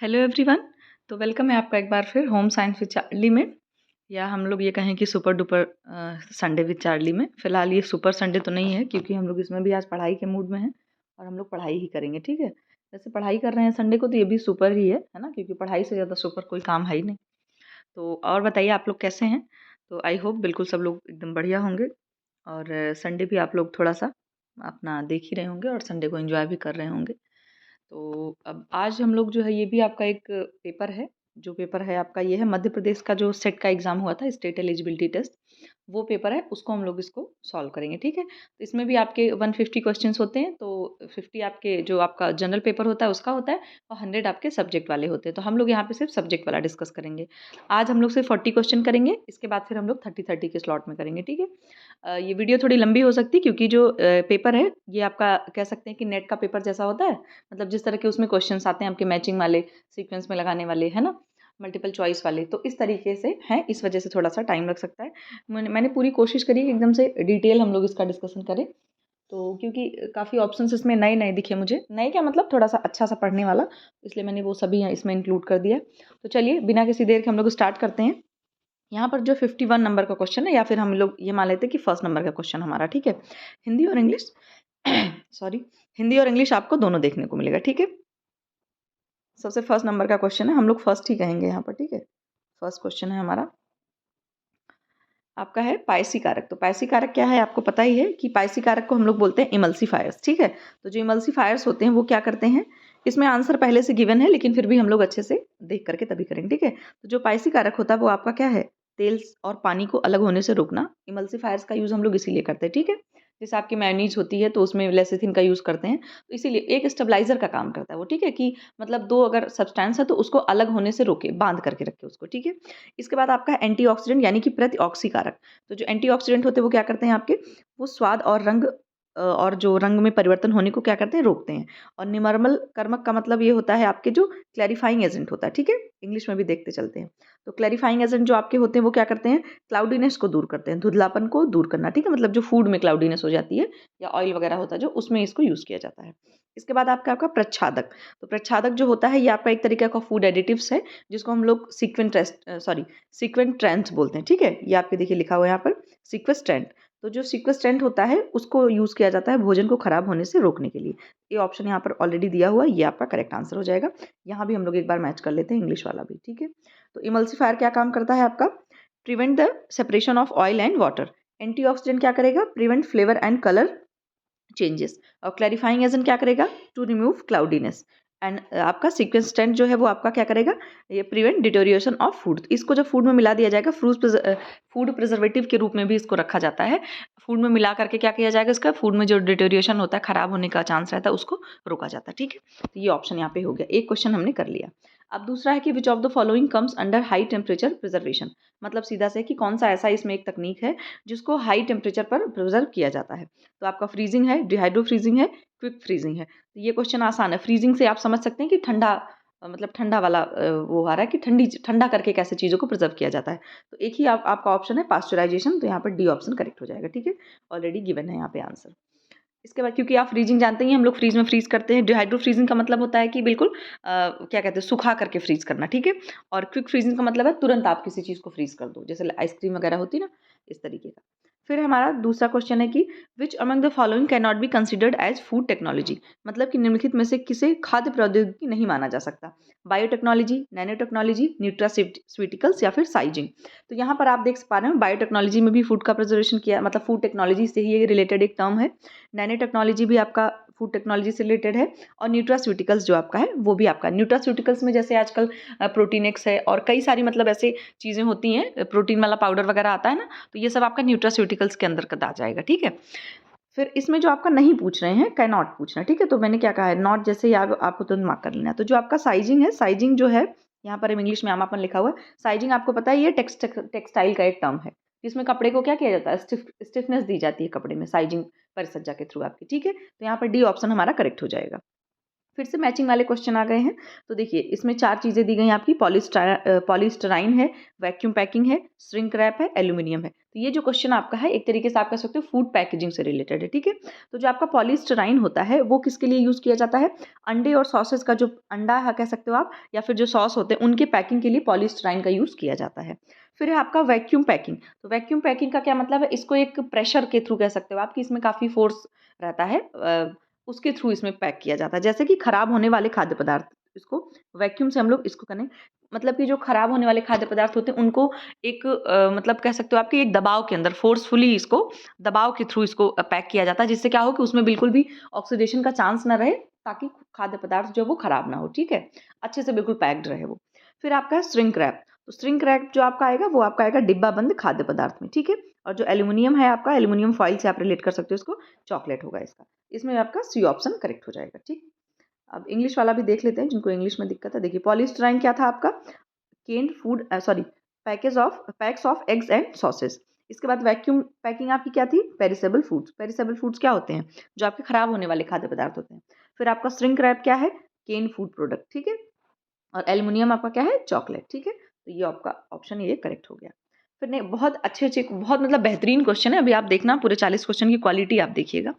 Hello everyone. तो welcome है आपका एक बार फिर होम साइंस विद चार्ली में, या हम लोग ये कहें कि super duper Sunday with Charlie में। फ़िलहाल ये सुपर संडे तो नहीं है क्योंकि हम लोग इसमें भी आज पढ़ाई के मूड में हैं और हम लोग पढ़ाई ही करेंगे। ठीक है, वैसे पढ़ाई कर रहे हैं संडे को तो ये भी सुपर ही है ना, क्योंकि पढ़ाई से ज़्यादा सुपर कोई काम है ही नहीं। तो और बताइए आप लोग कैसे हैं? तो आई होप बिल्कुल सब लोग एकदम बढ़िया होंगे और संडे भी आप लोग थोड़ा सा अपना देख ही रहे होंगे और संडे को एंजॉय भी कर रहे होंगे। तो अब आज हम लोग जो है ये भी आपका एक पेपर है, जो पेपर है आपका ये है मध्य प्रदेश का जो सेट का एग्ज़ाम हुआ था, स्टेट एलिजिबिलिटी टेस्ट, वो पेपर है, उसको हम लोग इसको सॉल्व करेंगे। ठीक है, तो इसमें भी आपके 150 क्वेश्चंस होते हैं। तो 50 आपके जो आपका जनरल पेपर होता है उसका होता है और 100 आपके सब्जेक्ट वाले होते हैं। तो हम लोग यहाँ पे सिर्फ सब्जेक्ट वाला डिस्कस करेंगे। आज हम लोग सिर्फ 40 क्वेश्चन करेंगे, इसके बाद फिर हम लोग 30-30 के स्लॉट में करेंगे। ठीक है, ये वीडियो थोड़ी लंबी हो सकती है क्योंकि जो पेपर है ये आपका कह सकते हैं कि नेट का पेपर जैसा होता है। मतलब जिस तरह के उसमें क्वेश्चंस आते हैं आपके मैचिंग वाले, सीक्वेंस में लगाने वाले, है ना, मल्टीपल चॉइस वाले, तो इस तरीके से हैं, इस वजह से थोड़ा सा टाइम लग सकता है। मैंने पूरी कोशिश करी कि एकदम से डिटेल हम लोग इसका डिस्कशन करें। तो क्योंकि काफ़ी ऑप्शंस इसमें नए नए दिखे मुझे, नए क्या मतलब थोड़ा सा अच्छा सा पढ़ने वाला, इसलिए मैंने वो सभी इसमें इंक्लूड कर दिया। तो चलिए बिना किसी देर के हम लोग स्टार्ट करते हैं। यहाँ पर जो 51 नंबर का क्वेश्चन है, या फिर हम लोग ये मान लेते हैं कि फर्स्ट नंबर का क्वेश्चन हमारा। ठीक है, हिंदी और इंग्लिश सॉरी, हिंदी और इंग्लिश आपको दोनों देखने को मिलेगा। ठीक है, सबसे फर्स्ट नंबर का क्वेश्चन है, हम लोग फर्स्ट ही कहेंगे यहाँ पर। ठीक है, फर्स्ट क्वेश्चन है हमारा, आपका है पायसी कारक। तो पायसी कारक क्या है, आपको पता ही है कि पायसी कारक को हम लोग बोलते हैं इमल्सीफायर्स। ठीक है, तो जो इमल्सीफायर्स होते हैं वो क्या करते हैं, इसमें आंसर पहले से गिवन है लेकिन फिर भी हम लोग अच्छे से देख करके तभी करेंगे। ठीक है, तो जो पायसी कारक होता है वो आपका क्या है, तेल और पानी को अलग होने से रोकना। इमल्सीफायर्स का यूज हम लोग इसीलिए करते हैं। ठीक है, जैसे आपकी मेयोनीज होती है तो उसमें लेसिथिन का यूज करते हैं, तो इसीलिए एक स्टेबलाइजर का काम करता है वो। ठीक है, कि मतलब दो अगर सब्सटेंस है तो उसको अलग होने से रोके, बांध करके रखे उसको। ठीक है, इसके बाद आपका एंटीऑक्सीडेंट यानी कि प्रतिऑक्सी कारक। तो जो एंटीऑक्सीडेंट होते हैं वो क्या करते हैं आपके, वो स्वाद और रंग और जो रंग में परिवर्तन होने को क्या करते हैं, रोकते हैं। और निमर्मल कर्मक का मतलब ये होता है आपके जो क्लैरिफाइंग एजेंट होता है। ठीक है, इंग्लिश में भी देखते चलते हैं। तो क्लैरिफाइंग एजेंट जो आपके होते हैं वो क्या करते हैं, क्लाउडीनेस को दूर करते हैं, धुंधलापन को दूर करना। ठीक है, मतलब जो फूड में क्लाउडीनेस हो जाती है या ऑयल वगैरह होता है जो, उसमें इसको यूज किया जाता है। इसके बाद आपका आपका प्रच्छादक। तो प्रच्छादक जो होता है ये आपका एक तरीके का फूड एडिटिव्स है, जिसको हम लोग सीक्वेंट्रेंट्स बोलते हैं। ठीक है, ये आपके देखिए लिखा हुआ है यहाँ पर सीक्वेस्ट्रेंट। तो जो सीक्वेस्ट्रेंट होता है उसको यूज़ किया जाता है भोजन को खराब होने से रोकने के लिए। ये ऑप्शन यहाँ पर ऑलरेडी दिया हुआ है, ये आपका करेक्ट आंसर हो जाएगा। यहाँ भी हम लोग एक बार मैच कर लेते हैं इंग्लिश वाला भी। ठीक है, तो इमल्सीफायर क्या काम करता है आपका, prevent the separation of oil and water. Antioxidant क्या करेगा, prevent flavour and colour changes. और क्लैरिफाइंग एजेंट क्या करेगा, टू रिमूव क्लाउडीनेस। एंड आपका सीक्वेंस्टेंट जो है वो आपका क्या करेगा, ये प्रिवेंट डिटोरिएशन ऑफ फूड। इसको जब फूड में मिला दिया जाएगा, फूड प्रिजर्वेटिव के रूप में भी इसको रखा जाता है। फूड में मिला करके क्या किया जाएगा, इसका फूड में जो डिटोरिएशन होता है, खराब होने का चांस रहता है, उसको रोका जाता है। ठीक है, तो ये ऑप्शन यहाँ पे हो गया, एक क्वेश्चन हमने कर लिया। अब दूसरा है कि which of the following comes under high temperature preservation. मतलब सीधा से कि कौन सा ऐसा इसमें एक तकनीक है जिसको हाई टेम्परेचर पर प्रिजर्व किया जाता है। तो आपका फ्रीजिंग है, डिहाइड्रो फ्रीजिंग है, क्विक फ्रीजिंग है। तो ये क्वेश्चन आसान है। फ्रीजिंग से आप समझ सकते हैं कि ठंडा, मतलब ठंडा वाला वो आ रहा है कि ठंडा करके कैसे चीज़ों को प्रिजर्व किया जाता है। तो एक ही आपका ऑप्शन है पास्चराइजेशन, तो यहाँ पर डी ऑप्शन करेक्ट हो जाएगा। ठीक है, ऑलरेडी गिवन है यहाँ पे आंसर। इसके बाद क्योंकि आप फ्रीजिंग जानते ही, हम लोग फ्रीज में फ्रीज करते हैं। डिहाइड्रो फ्रीजिंग का मतलब होता है कि बिल्कुल क्या कहते हैं, सुखा करके फ्रीज करना। ठीक है, और क्विक फ्रीजिंग का मतलब है तुरंत आप किसी चीज़ को फ्रीज कर दो, जैसे आइसक्रीम वगैरह होती है ना, इस तरीके का। फिर हमारा दूसरा क्वेश्चन है कि which among the following can not be considered as food technology. मतलब कि निम्नलिखित में से किसे खाद्य प्रौद्योगिकी नहीं माना जा सकता, बायोटेक्नोलॉजी, नैनो टेक्नोलॉजी, न्यूट्रास्यूटिकल्स या फिर साइजिंग। तो यहाँ पर आप देख पा रहे हैं बायोटेक्नोलॉजी में भी फूड का प्रिजर्वेशन किया, मतलब फूड टेक्नोलॉजी से ही ये रिलेटेड एक टर्म है। नैनो टेक्नोलॉजी भी आपका फूड टेक्नोलॉजी से रिलेटेड है। और न्यूट्रास्यूटिकल्स जो आपका है वो भी आपका, न्यूट्रास्यूटिकल्स में जैसे आजकल प्रोटीनेक्स है और कई सारी मतलब ऐसे चीज़ें होती हैं, प्रोटीन वाला पाउडर वगैरह आता है ना, तो ये सब आपका न्यूट्रास्यूटिकल्स के अंदर आ जाएगा। ठीक है, फिर इसमें जो आपका नहीं पूछ रहे हैं, कैन नॉट पूछना। ठीक है, तो मैंने क्या कहा है, नॉट जैसे ही आपको तुरंत मार्क कर लेना है। तो जो आपका साइजिंग है, साइजिंग जो है यहाँ पर इंग्लिश में आमापन लिखा हुआ है। साइजिंग आपको पता है ये टेक्सटाइल का एक टर्म है, जिसमें कपड़े को क्या किया जाता है, स्टिफनेस दी जाती है कपड़े में, साइजिंग परिसज्जा के थ्रू आपकी। ठीक है, तो यहाँ पर डी ऑप्शन हमारा करेक्ट हो जाएगा। फिर से मैचिंग वाले क्वेश्चन आ गए हैं। तो देखिए इसमें 4 चीज़ें दी गई हैं आपकी, पॉलीस्टराइन है, वैक्यूम पैकिंग है, श्रिंक रैप है, एल्यूमिनियम है। तो ये जो क्वेश्चन आपका है एक तरीके से आप कह सकते हो फूड पैकेजिंग से रिलेटेड है, ठीक है। तो जो आपका पॉलीस्टराइन होता है वो किसके लिए यूज़ किया जाता है? अंडे और सॉसेस का जो अंडा है कह सकते हो आप, या फिर जो सॉस होते हैं उनके पैकिंग के लिए पॉलीस्टराइन का यूज़ किया जाता है। फिर है आपका वैक्यूम पैकिंग। तो वैक्यूम पैकिंग का क्या मतलब है? इसको एक प्रेशर के थ्रू कह सकते हो आप कि इसमें काफ़ी फ़ोर्स रहता है, उसके थ्रू इसमें पैक किया जाता है। जैसे कि खराब होने वाले खाद्य पदार्थ, इसको वैक्यूम से हम लोग इसको करें, मतलब कि जो खराब होने वाले खाद्य पदार्थ होते हैं उनको एक मतलब कह सकते हो आपके एक दबाव के अंदर फोर्सफुली इसको दबाव के थ्रू इसको पैक किया जाता है, जिससे क्या हो कि उसमें बिल्कुल भी ऑक्सीडेशन का चांस ना रहे, ताकि खाद्य पदार्थ जो है वो खराब ना हो, ठीक है, अच्छे से बिल्कुल पैक्ड रहे वो। फिर आपका है श्रिंक रैप। तो श्रिंक रैप जो आपका आएगा वो आपका आएगा डिब्बा बंद खाद्य पदार्थ में, ठीक है। और जो एल्यूमिनियम है आपका, एल्यूमिनियम फॉइल से आप रिलेट कर सकते हो इसको, चॉकलेट होगा इसका। इसमें आपका सी ऑप्शन करेक्ट हो जाएगा, ठीक। अब इंग्लिश वाला भी देख लेते हैं जिनको इंग्लिश में दिक्कत है। देखिए पॉलीस्टराइन क्या था आपका? Canned food, sorry, PACS of eggs and sauces. इसके बाद वैक्यूम पैकिंग आपकी क्या थी? Perishable foods. पेरिसेबल फूड्स क्या होते हैं? जो आपके खराब होने वाले खाद्य पदार्थ होते हैं। फिर आपका श्रिंक रैप क्या है? केन फूड प्रोडक्ट, ठीक है। और एल्युमिनियम आपका क्या है? चॉकलेट, ठीक है। तो ये आपका ऑप्शन ये करेक्ट हो गया। फिर नहीं, बहुत अच्छे बहुत मतलब बेहतरीन क्वेश्चन है। अभी आप देखना पूरे 40 क्वेश्चन की क्वालिटी आप देखिएगा।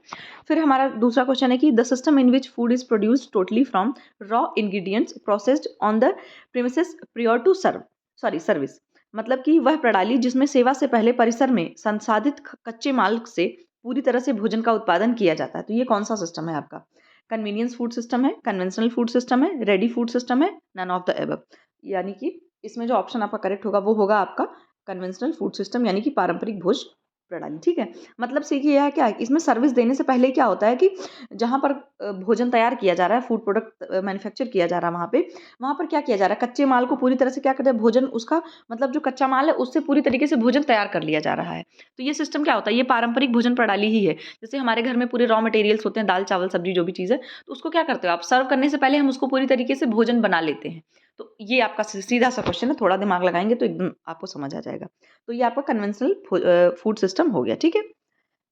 फिर हमारा दूसरा क्वेश्चन है कि the system in which food is produced totally from raw ingredients processed on the premises prior to service. मतलब कि वह प्रणाली जिसमें सेवा से पहले परिसर में संसाधित कच्चे माल से पूरी तरह से भोजन का उत्पादन किया जाता है। तो ये कौन सा सिस्टम है आपका? कन्वीनियंस फूड सिस्टम है, कन्वेंशनल फूड सिस्टम है, रेडी फूड सिस्टम है, नन ऑफ द एबव। यानी कि इसमें जो ऑप्शन आपका करेक्ट होगा वो होगा आपका कन्वेंशनल फूड सिस्टम, यानी कि पारंपरिक भोज प्रणाली, ठीक है। मतलब सीखिए यह क्या है, इसमें सर्विस देने से पहले क्या होता है कि जहाँ पर भोजन तैयार किया जा रहा है, फूड प्रोडक्ट मैन्युफैक्चर किया जा रहा है, वहाँ पर क्या किया जा रहा है, कच्चे माल को पूरी तरह से क्या करते हैं, भोजन उसका मतलब जो कच्चा माल है उससे पूरी तरीके से भोजन तैयार कर लिया जा रहा है। तो ये सिस्टम क्या होता है? ये पारंपरिक भोजन प्रणाली ही है। जैसे हमारे घर में पूरे रॉ मटेरियल्स होते हैं, दाल चावल सब्जी जो भी चीज़ है, तो उसको क्या करते हो आप, सर्व करने से पहले हम उसको पूरी तरीके से भोजन बना लेते हैं। तो ये आपका सीधा सा क्वेश्चन है, थोड़ा दिमाग लगाएंगे तो एकदम आपको समझ आ जाएगा। तो ये आपका कन्वेंशनल फूड सिस्टम हो गया, ठीक है।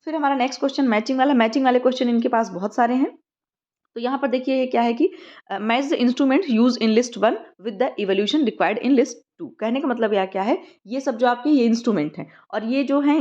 फिर हमारा नेक्स्ट क्वेश्चन मैचिंग वाला। मैचिंग वाले क्वेश्चन इनके पास बहुत सारे हैं। तो यहाँ पर देखिए ये क्या है कि match the instrument use in list 1 with the evolution required in list 2। कहने का मतलब यह क्या है, ये सब जो आपके ये इंस्ट्रूमेंट हैं और ये जो हैं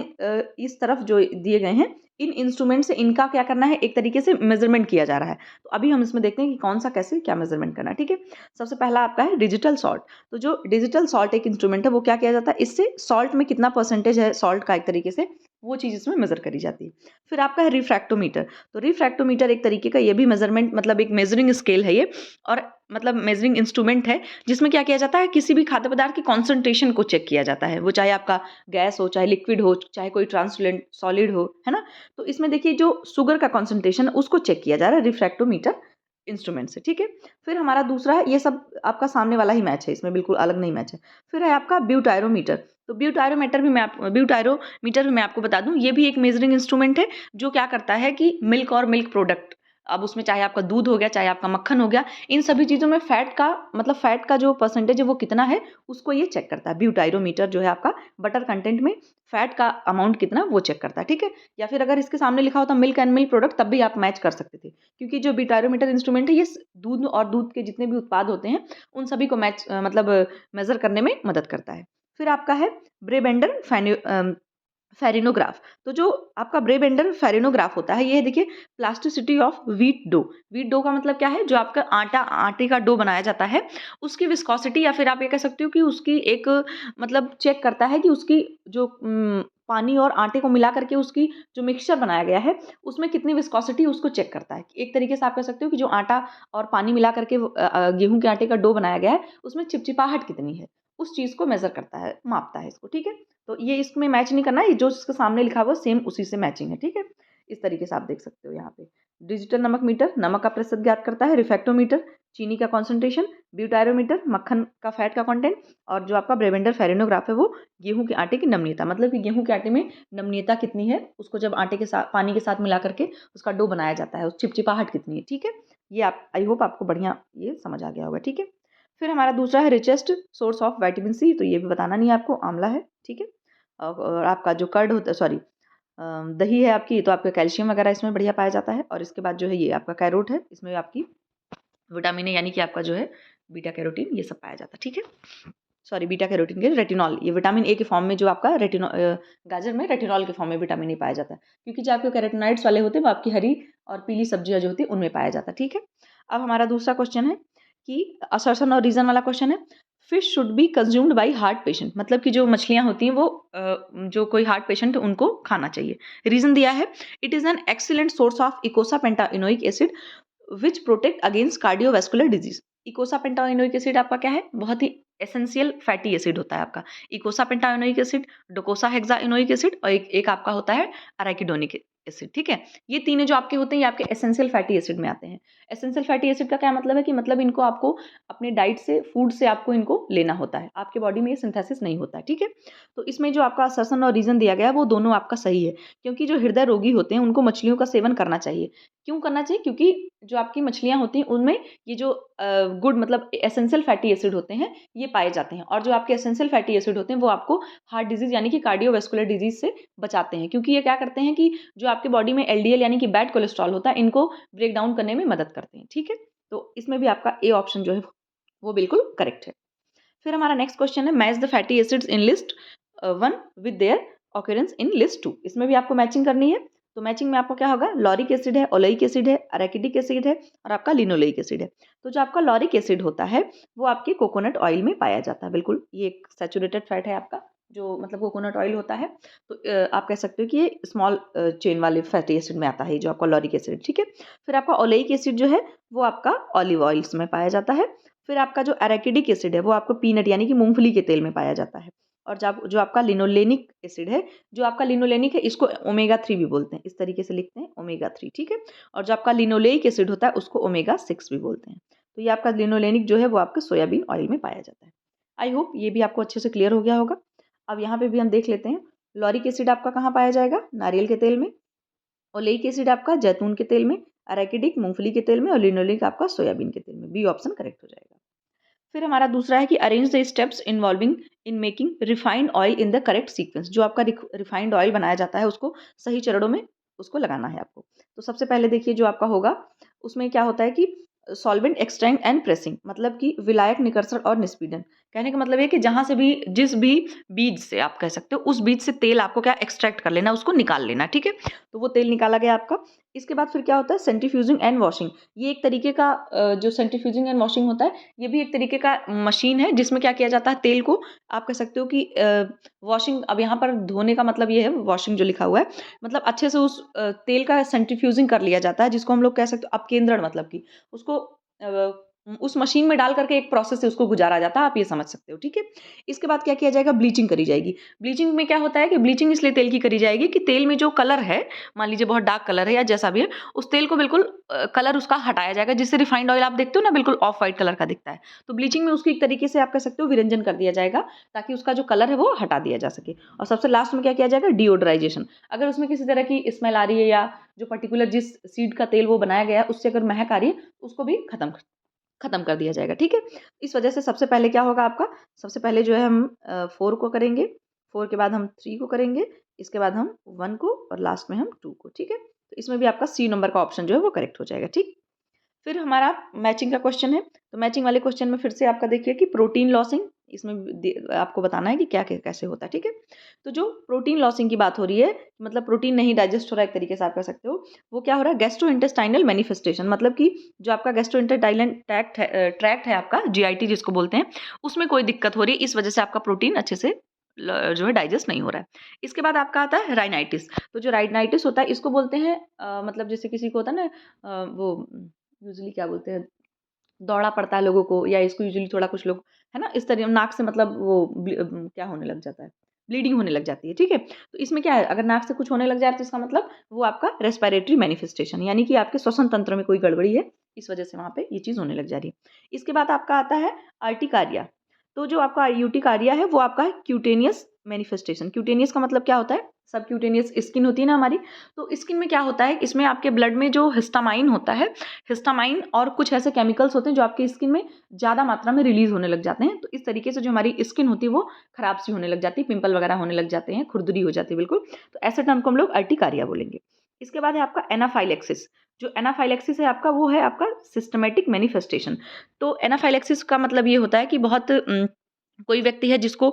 इस तरफ जो दिए गए हैं, इन इंस्ट्रूमेंट से इनका क्या करना है, एक तरीके से मेजरमेंट किया जा रहा है। तो अभी हम इसमें देखते हैं कि कौन सा कैसे क्या मेजरमेंट करना है, ठीक है। सबसे पहला आपका है डिजिटल सॉल्ट। तो जो डिजिटल सॉल्ट एक इंस्ट्रूमेंट है वो क्या किया जाता है, इससे सॉल्ट में कितना परसेंटेज है सॉल्ट का, एक तरीके से वो चीज़ इसमें मेजर करी जाती है। फिर आपका है रिफ्रैक्टोमीटर। तो रिफ्रैक्टोमीटर एक तरीके का ये भी मेजरमेंट मतलब एक मेजरिंग स्केल है ये, और मतलब मेजरिंग इंस्ट्रूमेंट है, जिसमें क्या किया जाता है, किसी भी खाद्य पदार्थ की कॉन्सेंट्रेशन को चेक किया जाता है। वो चाहे आपका गैस हो, चाहे लिक्विड हो, चाहे कोई ट्रांसलेंट सॉलिड हो, है ना। तो इसमें देखिए जो शुगर का कॉन्सेंट्रेशन उसको चेक किया जा रहा है रिफ्रैक्टोमीटर इंस्ट्रूमेंट से, ठीक है। फिर हमारा दूसरा है, ये सब आपका सामने वाला ही मैच है, इसमें बिल्कुल अलग नहीं मैच है। फिर है आपका ब्यूटायरोमीटर। तो ब्यूटायरोमीटर भी मैं आपको बता दूं, ये भी एक मेजरिंग इंस्ट्रूमेंट है, जो क्या करता है कि मिल्क और मिल्क प्रोडक्ट, अब उसमें चाहे आपका दूध हो गया, चाहे आपका मक्खन हो गया, इन सभी चीज़ों में फैट का जो परसेंटेज है वो कितना है, उसको ये चेक करता है। ब्यूटायरोमीटर जो है आपका बटर कंटेंट में फैट का अमाउंट कितना वो चेक करता है, ठीक है। या फिर अगर इसके सामने लिखा होता मिल्क एंड मिल्क प्रोडक्ट, तब भी आप मैच कर सकते थे, क्योंकि जो ब्यूटायरोमीटर इंस्ट्रूमेंट है ये दूध और दूध के जितने भी उत्पाद होते हैं उन सभी को मतलब मेजर करने में मदद करता है। फिर आपका है ब्रेबेंडर फेरिनोग्राफ। तो जो आपका ब्रेबेंडर फेरिनोग्राफ होता है, ये देखिए plasticity of wheat dough. Wheat dough का मतलब क्या है, जो आपका आटे का डो बनाया जाता है, उसकी विस्कोसिटी, या फिर आप ये कह सकते हो कि उसकी एक मतलब चेक करता है कि उसकी जो पानी और आटे को मिला करके उसकी जो मिक्सचर बनाया गया है उसमें कितनी विस्कोसिटी, उसको चेक करता है। एक तरीके से आप कह सकते हो कि जो आटा और पानी मिला करके गेहूं के आटे का डो बनाया गया है उसमें चिपचिपाहट कितनी है, उस चीज़ को मेजर करता है, मापता है इसको, ठीक है। तो ये इसमें मैच नहीं करना है, जो इसके सामने लिखा हुआ सेम उसी से मैचिंग है, ठीक है। इस तरीके से आप देख सकते हो यहाँ पे। डिजिटल नमक मीटर नमक का प्रतिशत ज्ञात करता है, रिफ्रैक्टोमीटर चीनी का कॉन्सेंट्रेशन, ब्यूटायरोमीटर मक्खन का फैट का कंटेंट, और जो आपका ब्रेबेंडर फेरिनोग्राफ है वो गेहूं के आटे की नमनीयता, मतलब कि गेहूं के आटे में नमनीयता कितनी है, उसको जब आटे के साथ पानी के साथ मिला करके उसका डो बनाया जाता है, उस चिपचिपाहट कितनी है, ठीक है। ये आप आई होप आपको बढ़िया ये समझ आ गया होगा, ठीक है। फिर हमारा दूसरा है richest source of vitamin C. तो ये भी बताना नहीं है आपको, आंवला है, ठीक है। और आपका जो कर्ड होता है, सॉरी दही है आपकी, तो आपका कैल्शियम वगैरह इसमें बढ़िया पाया जाता है। और इसके बाद जो है ये आपका कैरोट है, इसमें आपकी विटामिन ए यानी कि आपका जो है बीटा कैरोटीन, ये सब पाया जाता है, ठीक है। सॉरी, बीटा कैरोटीन के रेटिनॉल, ये विटामिन ए के फॉर्म में जो आपका गाजर में रेटिनॉल के फॉर्म में विटामिन ए पाया जाता है, क्योंकि जो आपके कैरोटीनॉइड्स वाले होते हैं वो आपकी हरी और पीली सब्जियां जो होती है उनमें पाया जाता है, ठीक है। अब हमारा दूसरा क्वेश्चन है कि असर्शन और रीजन वाला क्वेश्चन है, fish should be consumed by heart patient, मतलब कि जो मछलियां होती हैं वो जो कोई हार्ट पेशेंट है उनको खाना चाहिए। रीजन दिया है, it is an excellent source of eicosapentaenoic acid which protect against cardiovascular disease. Eicosapentaenoic acid आपका क्या है, बहुत ही एसेंशियल फैटी एसिड होता है आपका। इकोसा पेंटाइनोइक एसिड, डोकोसा हेक्साइनोइक एसिड और एक आपका होता है अराकिडोनिक एसिड, ठीक है। ये तीनों जो आपके होते हैं ये आपके एसेंशियल फैटी एसिड में आते हैं। एसेंशियल फैटी एसिड का क्या मतलब है कि मतलब इनको आपको अपने डाइट से, फूड से आपको इनको लेना होता है, आपके बॉडी में ये सिंथेसिस नहीं होता है, ठीक है। तो इसमें जो आपका असर्शन और रीजन दिया गया है वो दोनों आपका सही है, क्योंकि जो हृदय रोगी होते हैं उनको मछलियों का सेवन करना चाहिए। क्यों करना चाहिए? क्योंकि जो आपकी मछलियां होती हैं उनमें ये जो गुड मतलब एसेंशियल फैटी एसिड होते हैं ये पाए जाते हैं, और जो आपके एसेंशियल फैटी एसिड होते हैं वो आपको हार्ट डिजीज यानी कि कार्डियोवैस्कुलर डिजीज से बचाते हैं, क्योंकि ये क्या करते हैं कि जो आपके बॉडी में एलडीएल यानी कि बैड कोलेस्ट्रॉल होता है इनको ब्रेक डाउन करने में मदद करते हैं, ठीक है। तो इसमें भी आपका ए ऑप्शन जो है वो बिल्कुल करेक्ट है। फिर हमारा नेक्स्ट क्वेश्चन है, match the fatty acids in list 1 with their occurrence in list 2। इसमें भी आपको मैचिंग करनी है। तो मैचिंग में आपको क्या होगा, लॉरिक एसिड है, ओलेइक एसिड है, अरेकिडिक एसिड है और आपका लिनोलेइक एसिड है। तो जो आपका लॉरिक एसिड होता है वो आपके कोकोनट ऑयल में पाया जाता है, बिल्कुल ये एक सैचुरेटेड फैट है आपका, जो मतलब कोकोनट ऑयल होता है। तो आप कह सकते हो कि ये स्मॉल चेन वाले फैटी एसिड में आता है जो आपका लॉरिक एसिड, ठीक है। फिर आपका ओलेइक एसिड जो है वो आपका ऑलिव ऑयल्स में पाया जाता है। फिर आपका जो अरेकिडिक एसिड है वो आपको पीनट यानी कि मूंगफली के तेल में पाया जाता है। और जब जो आपका लिनोलेनिक एसिड है, जो आपका लिनोलेनिक है इसको ओमेगा 3 भी बोलते हैं, इस तरीके से लिखते हैं ओमेगा 3, ठीक है। और जो आपका लिनोलेइक एसिड होता है उसको ओमेगा 6 भी बोलते हैं। तो ये आपका लिनोलेनिक जो है वो आपके सोयाबीन ऑयल में पाया जाता है। आई होप ये भी आपको अच्छे से क्लियर हो गया होगा। अब यहाँ पे भी हम देख लेते हैं, लॉरिक एसिड आपका कहाँ पाया जाएगा, नारियल के तेल में। ओलेइक एसिड आपका जैतून के तेल में, अरेकिडिक मूंगफली के तेल में और लिनोलेनिक आपका सोयाबीन के तेल में। बी ऑप्शन करेक्ट हो जाएगा। फिर हमारा दूसरा है कि arrange the steps involving in making refined oil in the correct sequence. जो आपका रिफाइंड ऑयल बनाया जाता है उसको सही चरणों में उसको लगाना है आपको। तो सबसे पहले देखिए जो आपका होगा उसमें क्या होता है कि सॉल्वेंट एक्सट्रैक्ट एंड प्रेसिंग, मतलब कि विलायक, निकर्षण और निष्पीडन। कहने का मतलब है कि जहां से भी, जिस भी बीज से आप कह सकते हो उस बीज से तेल आपको क्या एक्सट्रैक्ट कर लेना, उसको निकाल लेना, ठीक है। तो वो तेल निकाला गया आपका। इसके बाद फिर क्या होता है, सेंट्रीफ्यूजिंग एंड वॉशिंग। ये एक तरीके का जो सेंट्रीफ्यूजिंग एंड वॉशिंग होता है ये भी एक तरीके का मशीन है जिसमें क्या किया जाता है, तेल को आप कह सकते हो कि वॉशिंग, अब यहाँ पर धोने का मतलब ये है, वॉशिंग जो लिखा हुआ है मतलब अच्छे से उस तेल का सेंट्रीफ्यूजिंग कर लिया जाता है, जिसको हम लोग कह सकते हो अपकेंद्रण, मतलब कि उसको उस मशीन में डाल करके एक प्रोसेस से उसको गुजारा जाता है, आप ये समझ सकते हो, ठीक है। इसके बाद क्या किया जाएगा, ब्लीचिंग करी जाएगी। ब्लीचिंग में क्या होता है कि ब्लीचिंग इसलिए तेल की करी जाएगी कि तेल में जो कलर है, मान लीजिए बहुत डार्क कलर है या जैसा भी है, उस तेल को बिल्कुल कलर उसका हटाया जाएगा, जिससे रिफाइंड ऑयल आप देखते हो ना बिल्कुल ऑफ वाइट कलर का दिखता है। तो ब्लीचिंग में उसकी एक तरीके से आप कह सकते हो विरंजन कर दिया जाएगा, ताकि उसका जो कलर है वो हटा दिया जा सके। और सबसे लास्ट में क्या किया जाएगा, डिओड्राइजेशन। अगर उसमें किसी तरह की स्मेल आ रही है या जो पर्टिकुलर जिस सीड का तेल वो बनाया गया है उससे अगर महक आ रही है उसको भी खत्म कर दिया जाएगा, ठीक है। इस वजह से सबसे पहले क्या होगा आपका, सबसे पहले जो है हम 4 को करेंगे, 4 के बाद हम 3 को करेंगे, इसके बाद हम 1 को और लास्ट में हम 2 को, ठीक है। तो इसमें भी आपका सी नंबर का ऑप्शन जो है वो करेक्ट हो जाएगा, ठीक। फिर हमारा मैचिंग का क्वेश्चन है। तो मैचिंग वाले क्वेश्चन में फिर से आपका देखिए कि प्रोटीन लॉसिंग, इसमें आपको बताना है कि क्या कैसे होता है, ठीक है। तो जो प्रोटीन लॉसिंग की बात हो रही है, मतलब प्रोटीन नहीं डाइजेस्ट हो रहा है एक तरीके से आप कह सकते हो, वो क्या हो रहा है, गैस्ट्रो इंटेस्टाइनल मैनिफेस्टेशन, मतलब कि जो आपका गैस्ट्रो इंटेस्टाइनल ट्रैक्ट है आपका, जीआईटी जिसको बोलते हैं, उसमें कोई दिक्कत हो रही है, इस वजह से आपका प्रोटीन अच्छे से जो है डाइजेस्ट नहीं हो रहा है। इसके बाद आपका आता है राइनाइटिस। तो जो राइनाइटिस होता है इसको बोलते हैं मतलब जैसे किसी को होता है ना वो यूजुअली क्या बोलते हैं, दौड़ा पड़ता है लोगों को, या इसको यूजुअली थोड़ा कुछ लोग है ना इस तरह नाक से मतलब वो क्या होने लग जाता है, ब्लीडिंग होने लग जाती है, ठीक है। तो इसमें क्या है, अगर नाक से कुछ होने लग जाए तो इसका मतलब वो आपका रेस्पिरेटरी मैनिफेस्टेशन, यानी कि आपके श्वसन तंत्र में कोई गड़बड़ी है, इस वजह से वहाँ पे ये चीज़ होने लग जा रही है। इसके बाद आपका आता है आर्टिकारिया। तो जो आपका यूटिकारिया है वो आपका है क्यूटेनियस मैनिफेस्टेशन। क्यूटेनियस का मतलब क्या होता है, सब क्यूटेनियस स्किन होती है ना हमारी, तो स्किन में क्या होता है, इसमें आपके ब्लड में जो हिस्टामाइन होता है, हिस्टामाइन और कुछ ऐसे केमिकल्स होते हैं जो आपकी स्किन में ज़्यादा मात्रा में रिलीज होने लग जाते हैं। तो इस तरीके से जो हमारी स्किन होती है वो खराब सी होने लग जाती है, पिंपल वगैरह होने लग जाते हैं, खुरदुरी हो जाती है बिल्कुल। तो ऐसे टर्म को हम लोग अर्टिकारिया बोलेंगे। इसके बाद है आपका एनाफाइलेक्सिस। जो एनाफाइलेक्सिस है आपका, वो है आपका सिस्टमैटिक मैनिफेस्टेशन। तो एनाफाइलेक्सिस का मतलब ये होता है कि बहुत कोई व्यक्ति है जिसको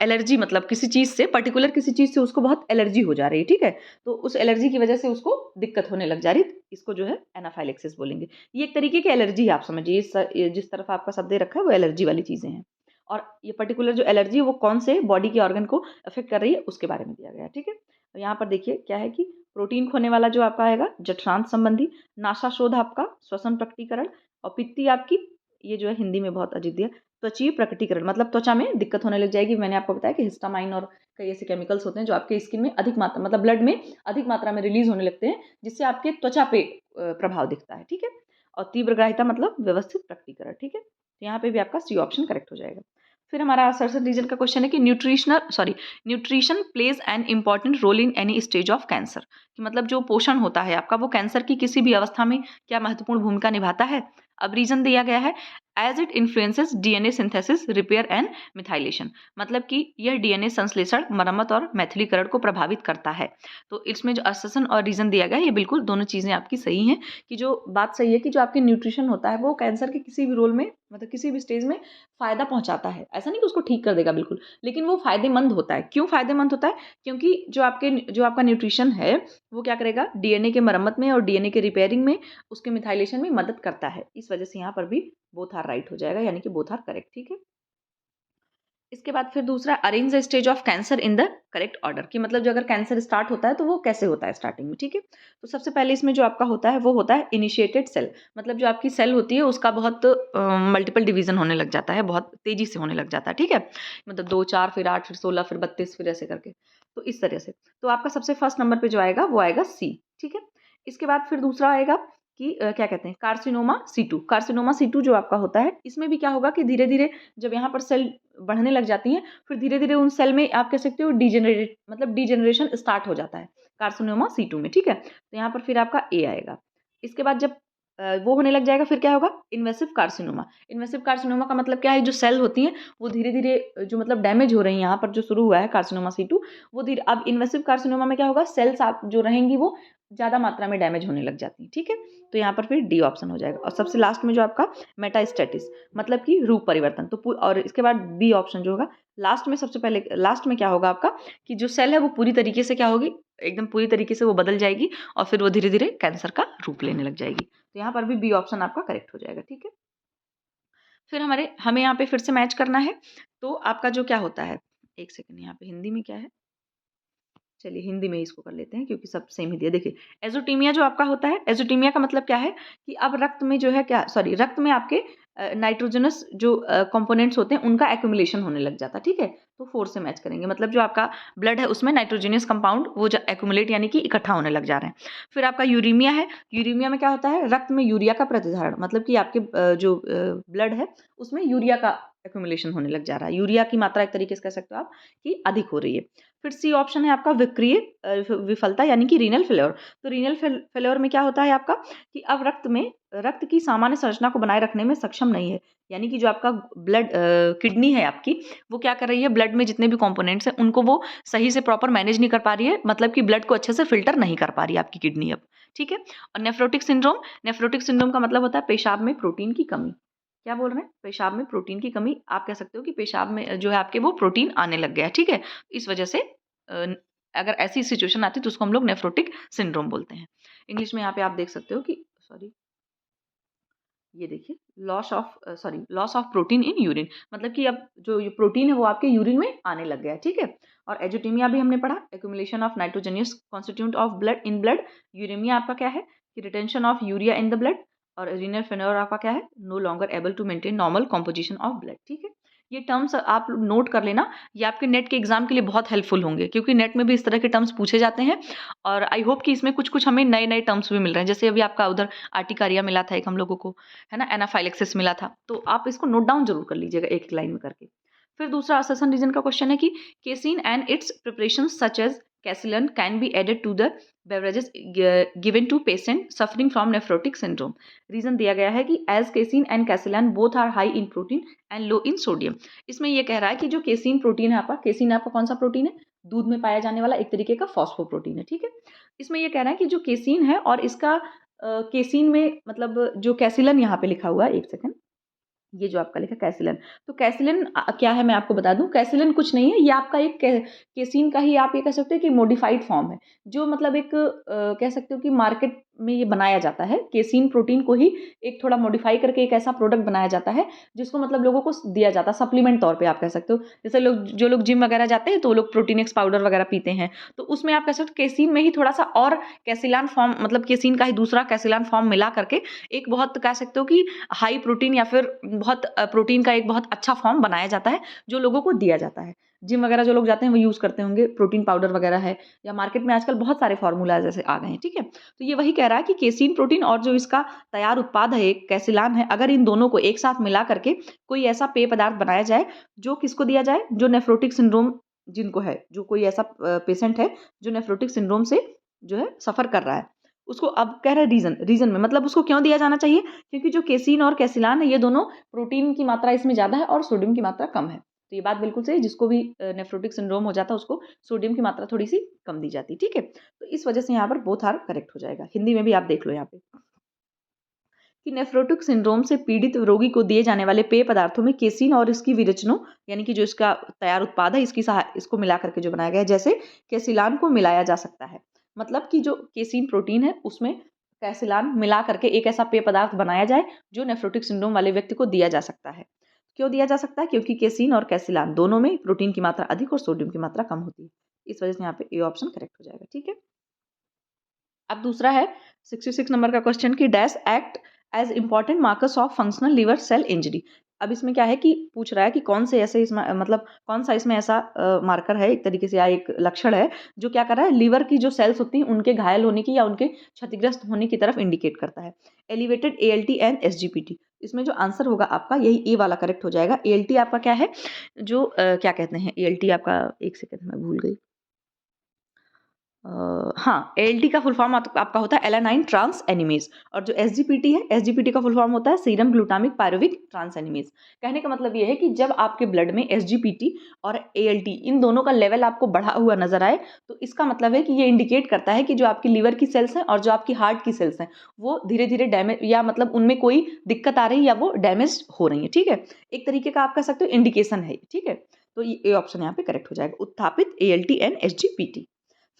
एलर्जी, मतलब किसी चीज़ से, पर्टिकुलर किसी चीज़ से उसको बहुत एलर्जी हो जा रही है, ठीक है? तो उस एलर्जी की वजह से उसको दिक्कत होने लग जा रही है, इसको जो है एनाफाइलेक्सिस बोलेंगे। ये एक तरीके की एलर्जी है, आप समझिए। ये जिस तरफ आपका शब्द दे रखा है वो एलर्जी वाली चीज़ें हैं। और ये पर्टिकुलर जो एलर्जी है वो कौन से बॉडी के ऑर्गन को अफ़ेक्ट कर रही है उसके बारे में दिया गया है, ठीक है? तो यहाँ पर देखिए क्या है कि प्रोटीन खोने वाला जो आपका आएगा जठरांत संबंधी, नासाशोथ आपका श्वसन प्रकटीकरण, और पित्ती आपकी, ये जो है हिंदी में बहुत अजीब दिया, त्वचीय प्रकटीकरण, मतलब त्वचा में दिक्कत होने लग जाएगी। मैंने आपको बताया कि हिस्टामाइन और कई ऐसे केमिकल्स होते हैं जो आपके स्किन में अधिक मात्रा, मतलब ब्लड में अधिक मात्रा में रिलीज होने लगते हैं, जिससे आपके त्वचा पे प्रभाव दिखता है, ठीक है? और तीव्रग्राहिता मतलब व्यवस्थित प्रकटीकरण, ठीक है? तो यहाँ पे भी आपका सी ऑप्शन करेक्ट हो जाएगा। फिर हमारा सर्सन रीजन का क्वेश्चन है कि nutrition plays an important role in any stage of cancer, कि मतलब जो पोषण होता है आपका वो कैंसर की किसी भी अवस्था में क्या महत्वपूर्ण भूमिका निभाता है। अब रीजन दिया गया है as it influences DNA synthesis, repair and methylation, मतलब कि यह डीएनए संश्लेषण, मरम्मत और मैथिलीकरण को प्रभावित करता है। तो इसमें जो अससन और रीजन दिया गया है, ये बिल्कुल दोनों चीजें आपकी सही हैं, कि जो बात सही है कि जो आपके न्यूट्रिशन होता है वो कैंसर के किसी भी रोल में, मतलब किसी भी स्टेज में फायदा पहुंचाता है। ऐसा नहीं कि उसको ठीक कर देगा बिल्कुल, लेकिन वो फायदेमंद होता है। क्यों फायदेमंद होता है? क्योंकि जो आपका न्यूट्रिशन है वो क्या करेगा, डीएनए के मरम्मत में और डीएनए के रिपेयरिंग में, उसके मिथाइलेशन में मदद करता है। इस वजह से यहाँ पर भी बोथ आर राइट हो जाएगा, यानी कि बोथ आर करेक्ट, ठीक है? इसके बाद फिर दूसरा, arrange the stage of cancer in the correct order, कि मतलब जो अगर कैंसर स्टार्ट होता है तो वो कैसे होता है स्टार्टिंग में, ठीक है? तो सबसे पहले इसमें जो आपका होता है वो होता है इनिशिएटेड सेल, मतलब जो आपकी सेल होती है उसका बहुत मल्टीपल डिवीजन होने लग जाता है, बहुत तेजी से होने लग जाता है, ठीक है? मतलब 2 4 फिर 8 फिर 16 फिर 32 फिर ऐसे करके, तो इस तरह से। तो आपका सबसे फर्स्ट नंबर पे जो आएगा वो आएगा सी, ठीक है? इसके बाद फिर दूसरा आएगा कि क्या कहते हैं, कार्सिनोमा C2। कार्सिनोमा C2 जो आपका होता है, इसमें भी क्या होगा कि धीरे धीरे जब यहाँ पर सेल बढ़ने लग जाती हैं, फिर धीरे धीरे उन सेल में आप कह सकते हो डीजेनरेट, मतलब डीजेनरेशन स्टार्ट हो जाता है कार्सिनोमा C2 में, ठीक है? तो यहाँ पर फिर आपका ए आएगा। इसके बाद जब वो होने लग जाएगा, फिर क्या होगा, इन्वेसिव कार्सिनोमा। इन्वेसिव कार्सिनोमा का मतलब क्या है, जो सेल होती हैं वो धीरे धीरे जो मतलब डैमेज हो रही हैं, यहाँ पर जो शुरू हुआ है कार्सिनोमा C2, वो धीरे, अब इन्वेसिव कार्सिनोमा में क्या होगा, सेल्स आप जो रहेंगी वो ज़्यादा मात्रा में डैमेज होने लग जाती हैं, ठीक है? तो यहाँ पर फिर डी ऑप्शन हो जाएगा। और सबसे लास्ट में जो आपका मेटास्टेटिस, मतलब कि रूप परिवर्तन, तो और इसके बाद बी ऑप्शन जो होगा लास्ट में, सबसे पहले लास्ट में क्या होगा आपका, कि जो सेल है वो पूरी तरीके से क्या होगी, एकदम पूरी तरीके से वो बदल जाएगी, और फिर वो धीरे धीरे कैंसर का रूप लेने लग जाएगी। तो यहाँ पर भी बी ऑप्शन आपका करेक्ट हो जाएगा, ठीक है? फिर हमें यहाँ पे फिर से मैच करना है। तो आपका जो क्या होता है, एक सेकंड, यहाँ पे हिंदी में क्या है, चलिए हिंदी में ही इसको कर लेते हैं क्योंकि सब सेम ही दिया। देखिए, एज़ोटीमिया जो आपका होता है, एज़ोटीमिया का मतलब क्या है कि अब रक्त में जो है क्या, सॉरी, रक्त में आपके नाइट्रोजनस जो कंपोनेंट्स होते हैं उनका एक्युमुलेशन होने लग जाता है, ठीक है? तो 4 से मैच करेंगे, मतलब जो आपका ब्लड है उसमें नाइट्रोजनियस कंपाउंड वो जो एक्युमुलेट यानी कि इकट्ठा होने लग जा रहे हैं। फिर आपका यूरीमिया है। यूरीमिया में क्या होता है, रक्त में यूरिया का प्रतिधारण, मतलब कि आपके जो ब्लड है उसमें यूरिया का एक्युमुलेशन होने लग जा रहा है। यूरिया की मात्रा एक तरीके से कह सकते हो आप कि अधिक हो रही है। फिर सी ऑप्शन है आपका विक्रिय विफलता, यानी कि रीनल फेल्योर। तो रीनल फेल्योर में क्या होता है आपका, कि अब रक्त की सामान्य संरचना को बनाए रखने में सक्षम नहीं है, यानी कि जो आपका ब्लड किडनी है आपकी, वो क्या कर रही है, ब्लड में जितने भी कंपोनेंट्स हैं उनको वो सही से प्रॉपर मैनेज नहीं कर पा रही है, मतलब कि ब्लड को अच्छे से फिल्टर नहीं कर पा रही है आपकी किडनी अब, ठीक है? और नेफ्रोटिक सिंड्रोम का मतलब होता है पेशाब में प्रोटीन की कमी। क्या बोल रहे हैं, पेशाब में प्रोटीन की कमी, आप कह सकते हो कि पेशाब में जो है आपके वो प्रोटीन आने लग गया है, ठीक है? इस वजह से अगर ऐसी सिचुएशन आती है तो उसको हम लोग नेफ्रोटिक सिंड्रोम बोलते हैं। इंग्लिश में यहाँ पे आप देख सकते हो कि, सॉरी, ये देखिए, loss of protein in urine, मतलब कि अब जो ये प्रोटीन है वो आपके यूरिन में आने लग गया है, ठीक है? और एजोटीमिया भी हमने पढ़ा, accumulation of nitrogenous constituent of blood in blood. Uremia आपका क्या है, कि retention of urea in the blood. और रीनल फेल्योर आपका क्या है, no longer able to maintain normal composition of blood, ठीक है? ये टर्म्स आप नोट कर लेना, ये आपके नेट के एग्जाम के लिए बहुत हेल्पफुल होंगे, क्योंकि नेट में भी इस तरह के टर्म्स पूछे जाते हैं। और आई होप कि इसमें कुछ कुछ हमें नए नए टर्म्स भी मिल रहे हैं, जैसे अभी आपका उधर आर्टिकारिया मिला था एक हम लोगों को, है ना, एनाफाइलेक्सिस मिला था, तो आप इसको नोट डाउन जरूर कर लीजिएगा एक एक लाइन में करके। फिर दूसरा अससन रीजन का क्वेश्चन है कि casein and its preparation such as casilan can be added to the beverages given to patient suffering from nephrotic syndrome. Reason दिया गया है कि as casein and casilan both are high in protein and low in sodium. इसमें यह कह रहा है कि जो केसिन प्रोटीन है आपका, केसिन आपका कौन सा प्रोटीन है, दूध में पाया जाने वाला एक तरीके का फॉस्फोप्रोटीन है, ठीक है? इसमें यह कह रहा है कि जो केसिन है और इसका केसीन में मतलब जो कैसिलन यहाँ पे लिखा हुआ है, एक सेकंड, ये जो आपका लिखा कैसिलन, तो कैसिलन क्या है मैं आपको बता दूं, कैसिलन कुछ नहीं है, ये आपका एक केसीन का ही आप ये कह सकते हो कि मॉडिफाइड फॉर्म है, जो मतलब एक कह सकते हो कि मार्केट में ये बनाया जाता है, केसीन प्रोटीन को ही एक थोड़ा मॉडिफाई करके एक ऐसा प्रोडक्ट बनाया जाता है जिसको मतलब लोगों को दिया जाता है सप्लीमेंट तौर पे, आप कह सकते हो। जैसे जो लोग जिम वगैरह जाते हैं तो वो लोग प्रोटीन एक्स पाउडर वगैरह पीते हैं, तो उसमें आप कह सकते हो केसीन में ही थोड़ा सा और कैसिलान फॉर्म, मतलब केसीन का ही दूसरा कैसिलान फॉर्म मिला करके एक बहुत कह सकते हो कि हाई प्रोटीन या फिर बहुत प्रोटीन का एक बहुत अच्छा फॉर्म बनाया जाता है जो लोगों को दिया जाता है। जिम वगैरह जो लोग जाते हैं वो यूज़ करते होंगे, प्रोटीन पाउडर वगैरह है, या मार्केट में आजकल बहुत सारे फार्मूलाज ऐसे आ गए हैं, ठीक है। तो ये वही कह रहा है कि केसीन प्रोटीन और जो इसका तैयार उत्पाद है एक कैसिलान है, अगर इन दोनों को एक साथ मिला करके कोई ऐसा पेय पदार्थ बनाया जाए जो किसको दिया जाए, जो नेफ्रोटिक सिंड्रोम जिनको है, जो कोई ऐसा पेशेंट है जो नेफ्रोटिक सिंड्रोम से जो है सफ़र कर रहा है, उसको अब कह रहा है रीज़न में, मतलब उसको क्यों दिया जाना चाहिए, क्योंकि जो केसीन और कैसिलान है ये दोनों प्रोटीन की मात्रा इसमें ज़्यादा है और सोडियम की मात्रा कम है। तो ये बात बिल्कुल सही है, जिसको भी नेफ्रोटिक सिंड्रोम हो जाता है उसको सोडियम की मात्रा थोड़ी सी कम दी जाती है, ठीक है। तो इस वजह से यहाँ पर बोथ आर करेक्ट हो जाएगा। हिंदी में भी आप देख लो यहाँ पे कि नेफ्रोटिक सिंड्रोम से पीड़ित रोगी को दिए जाने वाले पेय पदार्थों में केसीन और इसकी विरचनों, यानी कि जो इसका तैयार उत्पाद है इसको मिला करके जो बनाया गया है, जैसे कैसिलान को मिलाया जा सकता है, मतलब कि जो केसीन प्रोटीन है उसमें कैसिलान मिला करके एक ऐसा पेय पदार्थ बनाया जाए जो नेफ्रोटिक सिंड्रोम वाले व्यक्ति को दिया जा सकता है। क्यों दिया जा सकता है, क्योंकि केसीन और कैसिलान दोनों में प्रोटीन की मात्रा अधिक और सोडियम की मात्रा कम होती है। इस वजह से यहाँ पे ए ऑप्शन करेक्ट हो जाएगा, ठीक है। अब दूसरा है 66 नंबर का क्वेश्चन कि dash act as important markers of functional liver cell injury. अब इसमें क्या है कि पूछ रहा है कि कौन से ऐसे इसमें मतलब कौन सा इसमें ऐसा मार्कर है एक तरीके से, या एक लक्षण है जो क्या कर रहा है, लिवर की जो सेल्स होती हैं उनके घायल होने की या उनके क्षतिग्रस्त होने की तरफ इंडिकेट करता है। एलिवेटेड एएलटी एंड एसजीपीटी, इसमें जो आंसर होगा आपका यही ए वाला करेक्ट हो जाएगा। एएलटी आपका क्या है, जो क्या कहते हैं एएलटी आपका, एक सेकंड मैं भूल गई, हाँ, एएलटी का फुल फॉर्म आपका होता है एलानाइन ट्रांस एनिमेज, और जो एसजीपीटी है, एसजीपीटी का फुल फॉर्म होता है serum glutamic pyruvic transaminase. कहने का मतलब ये है कि जब आपके ब्लड में एसजीपीटी और एएलटी इन दोनों का लेवल आपको बढ़ा हुआ नजर आए, तो इसका मतलब है कि ये इंडिकेट करता है कि जो आपकी लिवर की सेल्स हैं और जो आपकी हार्ट की सेल्स हैं वो धीरे धीरे डैमेज, या मतलब उनमें कोई दिक्कत आ रही है या वो डैमेज हो रही है, ठीक है। एक तरीके का आप कह सकते हो इंडिकेशन है, ठीक है। तो ये ऑप्शन यहाँ पे करेक्ट हो जाएगा, उत्थापित एएलटी एंड एसजीपीटी।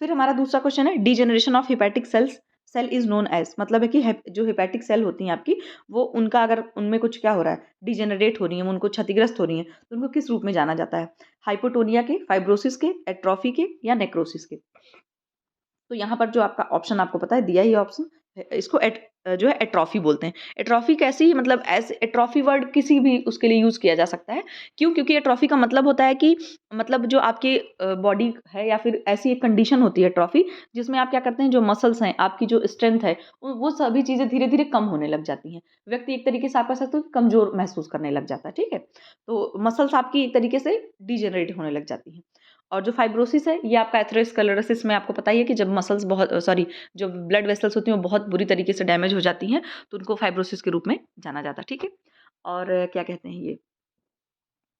फिर हमारा दूसरा क्वेश्चन है degeneration of hepatic cells, cell is known as, मतलब है कि जो हेपेटिक सेल होती हैं आपकी, वो उनका अगर उनमें कुछ क्या हो रहा है, डिजेनरेट हो रही है, उनको क्षतिग्रस्त हो रही हैं, तो उनको किस रूप में जाना जाता है, हाइपोटोनिया के, फाइब्रोसिस के, एट्रोफी के, या नेक्रोसिस के। तो यहाँ पर जो आपका ऑप्शन आपको पता है दिया ही ऑप्शन, इसको जो है एट्रॉफी बोलते हैं। एट्रॉफी कैसी, मतलब ऐसे एट्रॉफी वर्ड किसी भी उसके लिए यूज़ किया जा सकता है। क्यों, क्योंकि एट्रॉफी का मतलब होता है कि मतलब जो आपके बॉडी है या फिर ऐसी एक कंडीशन होती है एट्रॉफी, जिसमें आप क्या करते हैं, जो मसल्स हैं, आपकी जो स्ट्रेंथ है, वो सभी चीज़ें धीरे धीरे कम होने लग जाती हैं। व्यक्ति एक तरीके से आप कह सकते हो कमजोर महसूस करने लग जाता है, ठीक है। तो मसल्स आपकी एक तरीके से डिजेनरेट होने लग जाती हैं। और जो फाइब्रोसिस है ये आपका एथेरोस्क्लेरोसिस में आपको पता ही है कि जब मसल्स बहुत जो ब्लड वेसल्स होती हैं वो बहुत बुरी तरीके से डैमेज हो जाती हैं, तो उनको फाइब्रोसिस के रूप में जाना जाता है, ठीक है। और क्या कहते हैं ये,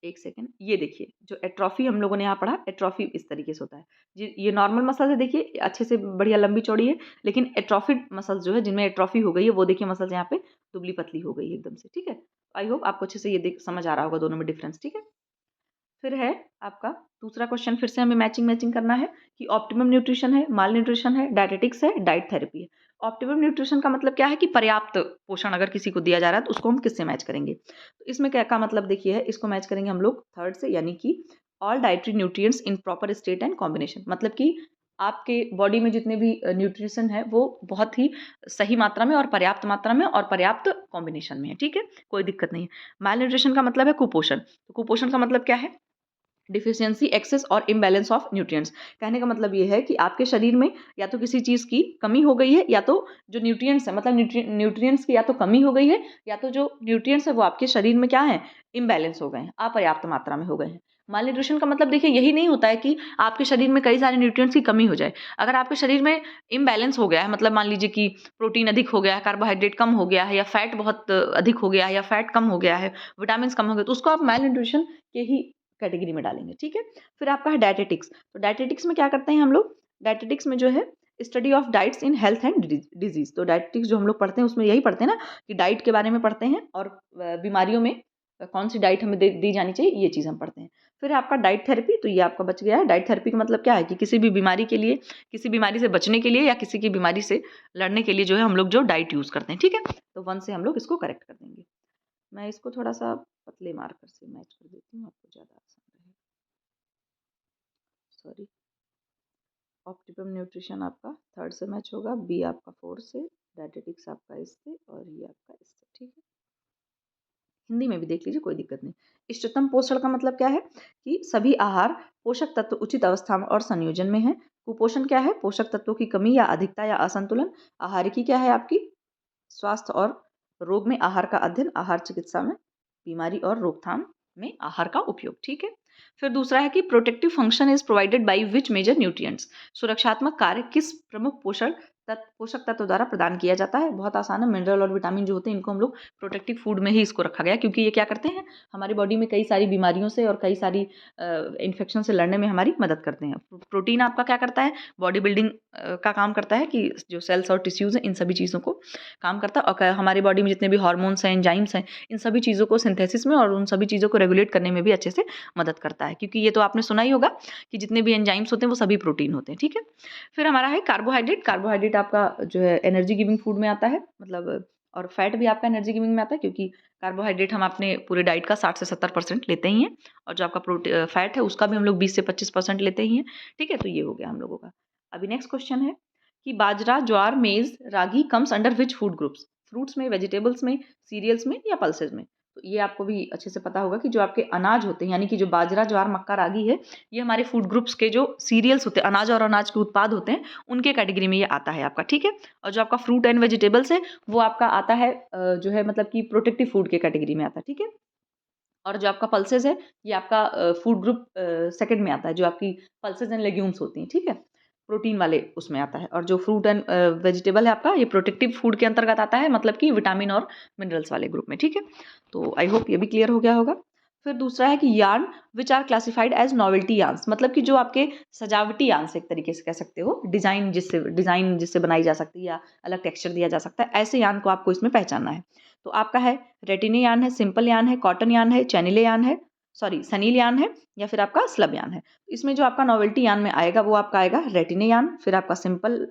एक सेकंड, ये देखिए जो एट्रॉफी हम लोगों ने यहाँ पढ़ा, एट्रॉफी इस तरीके से होता है। ये नॉर्मल मसल है, देखिए अच्छे से बढ़िया लंबी चौड़ी है, लेकिन एट्रॉफिड मसल्स जो है जिनमें एट्रॉफी हो गई है, वो देखिए मसल्स यहाँ पे दुबली पतली हो गई है एकदम से, ठीक है। आई होप आपको अच्छे से ये समझ आ रहा होगा दोनों में डिफरेंस, ठीक है। फिर है आपका दूसरा क्वेश्चन, फिर से हमें मैचिंग करना है कि ऑप्टिमम न्यूट्रिशन है, माल न्यूट्रिशन है, डायटेटिक्स है, डाइट थेरेपी है। ऑप्टिमम न्यूट्रिशन का मतलब क्या है कि पर्याप्त पोषण अगर किसी को दिया जा रहा है तो उसको हम किससे मैच करेंगे। तो इसमें क्या का मतलब देखिए है, इसको मैच करेंगे हम लोग थर्ड से, यानी कि all dietary nutrients in proper state and combination, मतलब कि आपके बॉडी में जितने भी न्यूट्रिशन है वो बहुत ही सही मात्रा में और पर्याप्त मात्रा में और पर्याप्त कॉम्बिनेशन में है, ठीक है, कोई दिक्कत नहीं है। माल न्यूट्रिशन का मतलब है कुपोषण, तो कुपोषण का मतलब क्या है, डिफिशियंसी, एक्सेस और इम्बैलेंस ऑफ न्यूट्रिएंट्स। कहने का मतलब ये है कि आपके शरीर में या तो किसी चीज़ की कमी हो गई है, या तो जो न्यूट्रिएंट्स है, मतलब न्यूट्रिएंट्स की या तो कमी हो गई है, या तो जो न्यूट्रिएंट्स है वो आपके शरीर में क्या है, इम्बैलेंस हो गए हैं, अपर्याप्त मात्रा में हो गए हैं। माल न्यूट्रिशन का मतलब देखिए यही नहीं होता है कि आपके शरीर में कई सारे न्यूट्रिएंट्स की कमी हो जाए। अगर आपके शरीर में इम्बैलेंस हो गया है, मतलब मान लीजिए कि प्रोटीन अधिक हो गया है, कार्बोहाइड्रेट कम हो गया है, या फैट बहुत अधिक हो गया है, या फैट कम हो गया है, विटामिन कम हो गए, तो उसको आप माल न्यूट्रिशन के ही कैटेगरी में डालेंगे, ठीक है। फिर आपका है डायटेटिक्स, तो डायटेटिक्स में क्या करते हैं हम लोग, डायटेटिक्स में जो है study of diets in health and disease. तो डाइटिक्स जो हम लोग पढ़ते हैं उसमें यही पढ़ते हैं ना कि डाइट के बारे में पढ़ते हैं और बीमारियों में कौन सी डाइट हमें दी जानी चाहिए, ये चीज़ हम पढ़ते हैं। फिर आपका डाइट थेरेपी, तो ये आपका बच गया है। डाइट थेरेपी का मतलब क्या है कि किसी भी बीमारी के लिए, किसी बीमारी से बचने के लिए या किसी की बीमारी से लड़ने के लिए जो है हम लोग जो डाइट यूज़ करते हैं, ठीक है। तो 1 से हम लोग इसको करेक्ट कर देंगे। मैं इसको थोड़ा सा पतले मार्कर से मैच कर देती हूँ, आपको ज़्यादा आसान रहेगा। सॉरी। ऑप्टिमम न्यूट्रिशन आपका 3rd से मैच होगा, बी आपका 4 से, डायटेटिक्स आपका इससे और ये आपका इससे, ठीक है। हिंदी में भी देख लीजिए, कोई दिक्कत नहीं। इष्टतम पोषण का मतलब क्या है कि सभी आहार पोषक तत्व उचित अवस्था में और संयोजन में है। कुपोषण क्या है? पोषक तत्वों की कमी या अधिकता या असंतुलन। आहारिकी क्या है आपकी? स्वास्थ्य और रोग में आहार का अध्ययन, आहार चिकित्सा में बीमारी और रोकथाम में आहार का उपयोग, ठीक है। फिर दूसरा है कि protective function is provided by which major nutrients. सुरक्षात्मक कार्य किस प्रमुख पोषक तत्व द्वारा प्रदान किया जाता है? बहुत आसान है। मिनरल और विटामिन जो होते हैं इनको हम लोग प्रोटेक्टिव फूड में ही इसको रखा गया, क्योंकि ये क्या करते हैं, हमारी बॉडी में कई सारी बीमारियों से और कई सारी इन्फेक्शन से लड़ने में हमारी मदद करते हैं। प्रोटीन आपका क्या करता है? बॉडी बिल्डिंग का काम करता है कि जो सेल्स और टिश्यूज़ हैं इन सभी चीज़ों को काम करता है, और हमारी बॉडी में जितने भी हार्मोन्स हैं, एंजाइम्स हैं, इन सभी चीज़ों को सिंथेसिस में और उन सभी चीज़ों को रेगुलेट करने में भी अच्छे से मदद करता है, क्योंकि ये तो आपने सुना ही होगा कि जितने भी एंजाइम्स होते हैं वो सभी प्रोटीन होते हैं, ठीक है। फिर हमारा है कार्बोहाइड्रेट। कार्बोहाइड्रेट आपका जो है एनर्जी गिविंग फूड में आता है, मतलब, और फैट भी आपका एनर्जी गिविंग में आता है, क्योंकि कार्बोहाइड्रेट हम अपने पूरे डाइट का 60 से 70% लेते ही हैं, और जो आपका फैट है उसका भी हम लोग 20 से 25% लेते ही हैं, ठीक है। तो ये हो गया हम लोगों का। अभी नेक्स्ट क्वेश्चन है कि bajra, jowar, maize, ragi comes under which food groups? Fruits में, वेजिटेबल्स में, सीरियल्स में या पल्सेस में? तो ये आपको भी अच्छे से पता होगा कि जो आपके अनाज होते हैं, यानी कि जो बाजरा, ज्वार, मक्का, रागी है, ये हमारे फूड ग्रुप्स के जो सीरियल्स होते हैं, अनाज और अनाज के उत्पाद होते हैं, उनके कैटेगरी में ये आता है आपका, ठीक है। और जो आपका फ्रूट एंड वेजिटेबल्स है वो आपका आता है जो है मतलब कि प्रोटेक्टिव फूड के कैटेगरी में आता है, ठीक है। और जो आपका पल्सेस है ये आपका फूड ग्रुप सेकंड में आता है, जो आपकी पल्सेस एंड लेग्यूम्स होती हैं, ठीक है, प्रोटीन वाले उसमें आता है। और जो फ्रूट एंड वेजिटेबल है आपका, ये प्रोटेक्टिव फूड के अंतर्गत आता है, मतलब कि विटामिन और मिनरल्स वाले ग्रुप में, ठीक है। तो आई होप ये भी क्लियर हो गया होगा। फिर दूसरा है कि yarn which are classified as novelty yarns, मतलब कि जो आपके सजावटी यार्न्स एक तरीके से कह सकते हो, डिजाइन जिससे बनाई जा सकती है या अलग टेक्सचर दिया जा सकता है, ऐसे यार्न को आपको इसमें पहचानना है। तो आपका है रेटिने यार्न है, सिंपल यार्न है, कॉटन यार्न है, चैनिले यार्न है, सॉरी सनील यार्न है, या फिर आपका स्लब यार्न है। इसमें जो आपका नॉवेल्टी यार्न में आएगा वो आपका आएगा रेटिने यार्न, फिर आपका सिंपल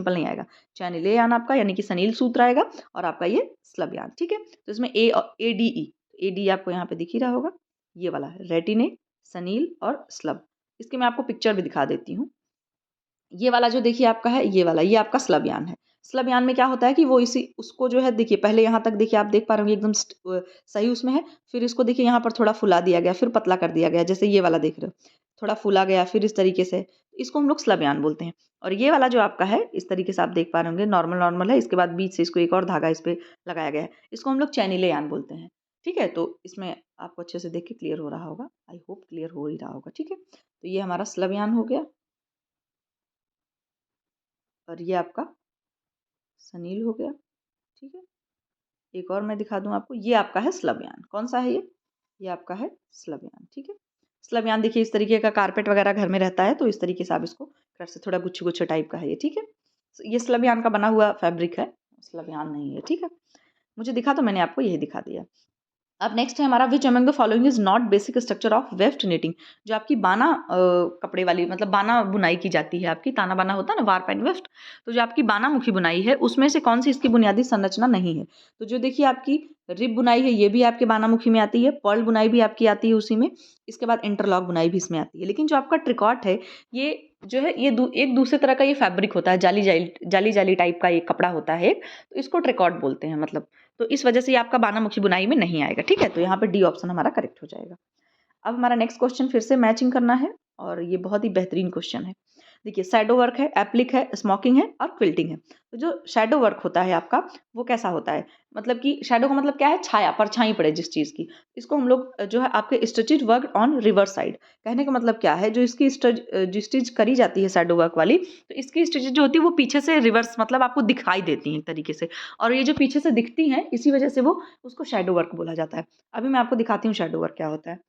नहीं आएगा, चैनिले यार्न आपका यानी कि सनील सूत्र आएगा, और आपका ये स्लब यार्न, ठीक है। तो इसमें ए डी आपको यहाँ पे दिख ही रहा होगा, ये वाला है रेटिने, सनील और स्लब। इसके मैं आपको पिक्चर भी दिखा देती हूँ। ये वाला जो देखिए आपका है, ये वाला, ये आपका स्लब यार्न है। स्लब यार्न में क्या होता है कि वो इसी उसको जो है देखिए, पहले यहाँ तक देखिए आप देख पा रहे होंगे एकदम सही उसमें है, फिर इसको देखिए यहाँ पर थोड़ा फुला दिया गया, फिर पतला कर दिया गया, जैसे ये वाला देख रहे हो, थोड़ा फूला गया, फिर इस तरीके से, इसको हम लोग स्लब यार्न बोलते हैं। और ये वाला जो आपका है इस तरीके से आप देख पा रहे होंगे, नॉर्मल है, इसके बाद बीच से इसको एक और धागा इस पे लगाया गया है, इसको हम लोग चैनिले यार्न बोलते हैं, ठीक है। तो इसमें आपको अच्छे से देख के क्लियर हो रहा होगा, आई होप क्लियर हो ही रहा होगा, ठीक है। तो ये हमारा स्लब यार्न हो गया, और ये आपका सनील हो गया, ठीक है। एक और मैं दिखा दूं आपको, ये आपका है स्लब यार्न। कौन सा है ये आपका है स्लब यार्न, ठीक है। स्लब यार्न देखिए इस तरीके का, कारपेट वगैरह घर में रहता है तो इस तरीके से आप इसको कर से, थोड़ा गुच्छे गुच्छे टाइप का है ये, ठीक है। ये स्लब यार्न का बना हुआ फैब्रिक है, स्लब यार्न नहीं है, ठीक है। मुझे दिखा तो मैंने आपको यही दिखा दिया। अब नेक्स्ट है हमारा विच among the following is not basic structure of weft knitting. जो आपकी बाना कपड़े वाली, मतलब बाना बुनाई की जाती है, आपकी ताना बाना होता है ना, वार पैंट वेफ्ट, तो जो आपकी बाना मुखी बुनाई है उसमें से कौन सी इसकी बुनियादी संरचना नहीं है? तो जो देखिए आपकी रिब बुनाई है ये भी आपके बाना मुखी में आती है, पर्ल बुनाई भी आपकी आती है उसी में, इसके बाद इंटरलॉक बुनाई भी इसमें आती है। लेकिन जो आपका ट्रिकॉट है ये जो है ये एक दूसरे तरह का ये फैब्रिक होता है, जाली जाली टाइप का ये कपड़ा होता है, तो इसको ट्रिकॉट बोलते हैं, मतलब, तो इस वजह से ये आपका बानामुखी बुनाई में नहीं आएगा, ठीक है। तो यहाँ पे डी ऑप्शन हमारा करेक्ट हो जाएगा। अब हमारा नेक्स्ट क्वेश्चन फिर से मैचिंग करना है, और ये बहुत ही बेहतरीन क्वेश्चन है। देखिए शैडो वर्क है, एप्लिक है, स्मोकिंग है और क्विल्टिंग है। तो जो शैडो वर्क होता है आपका वो कैसा होता है, मतलब कि शैडो का मतलब क्या है, छाया, परछाई पड़े जिस चीज़ की, इसको हम लोग जो है आपके stitched work on reverse side. कहने का मतलब क्या है, जो इसकी स्टिच करी जाती है शैडो वर्क वाली, तो इसकी स्टिच जो होती है वो पीछे से रिवर्स, मतलब आपको दिखाई देती हैं एक तरीके से, और ये जो पीछे से दिखती हैं इसी वजह से वो उसको शैडो वर्क बोला जाता है। अभी मैं आपको दिखाती हूँ शैडो वर्क क्या होता है।